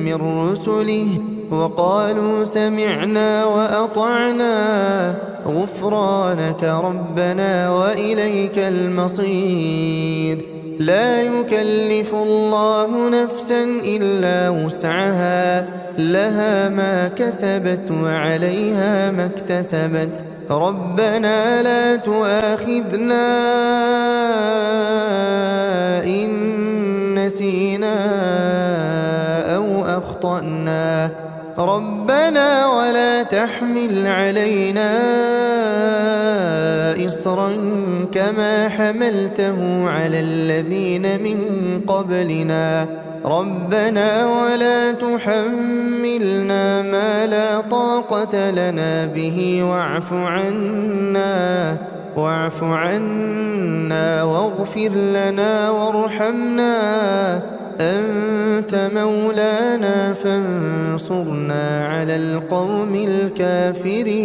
من رسله وقالوا سمعنا وأطعنا غفرانك ربنا وإليك المصير. لا يكلف الله نفسا إلا وسعها لها ما كسبت وعليها ما اكتسبت ربنا لا تؤاخذنا إن نسينا أو أخطأنا ربنا ولا تحمل علينا إصرا كما حملته على الذين من قبلنا ربنا ولا تحملنا ما لا طاقة لنا به واعف عنا واغفر لنا وارحمنا أنت مولانا فانصرنا على القوم الكافرين.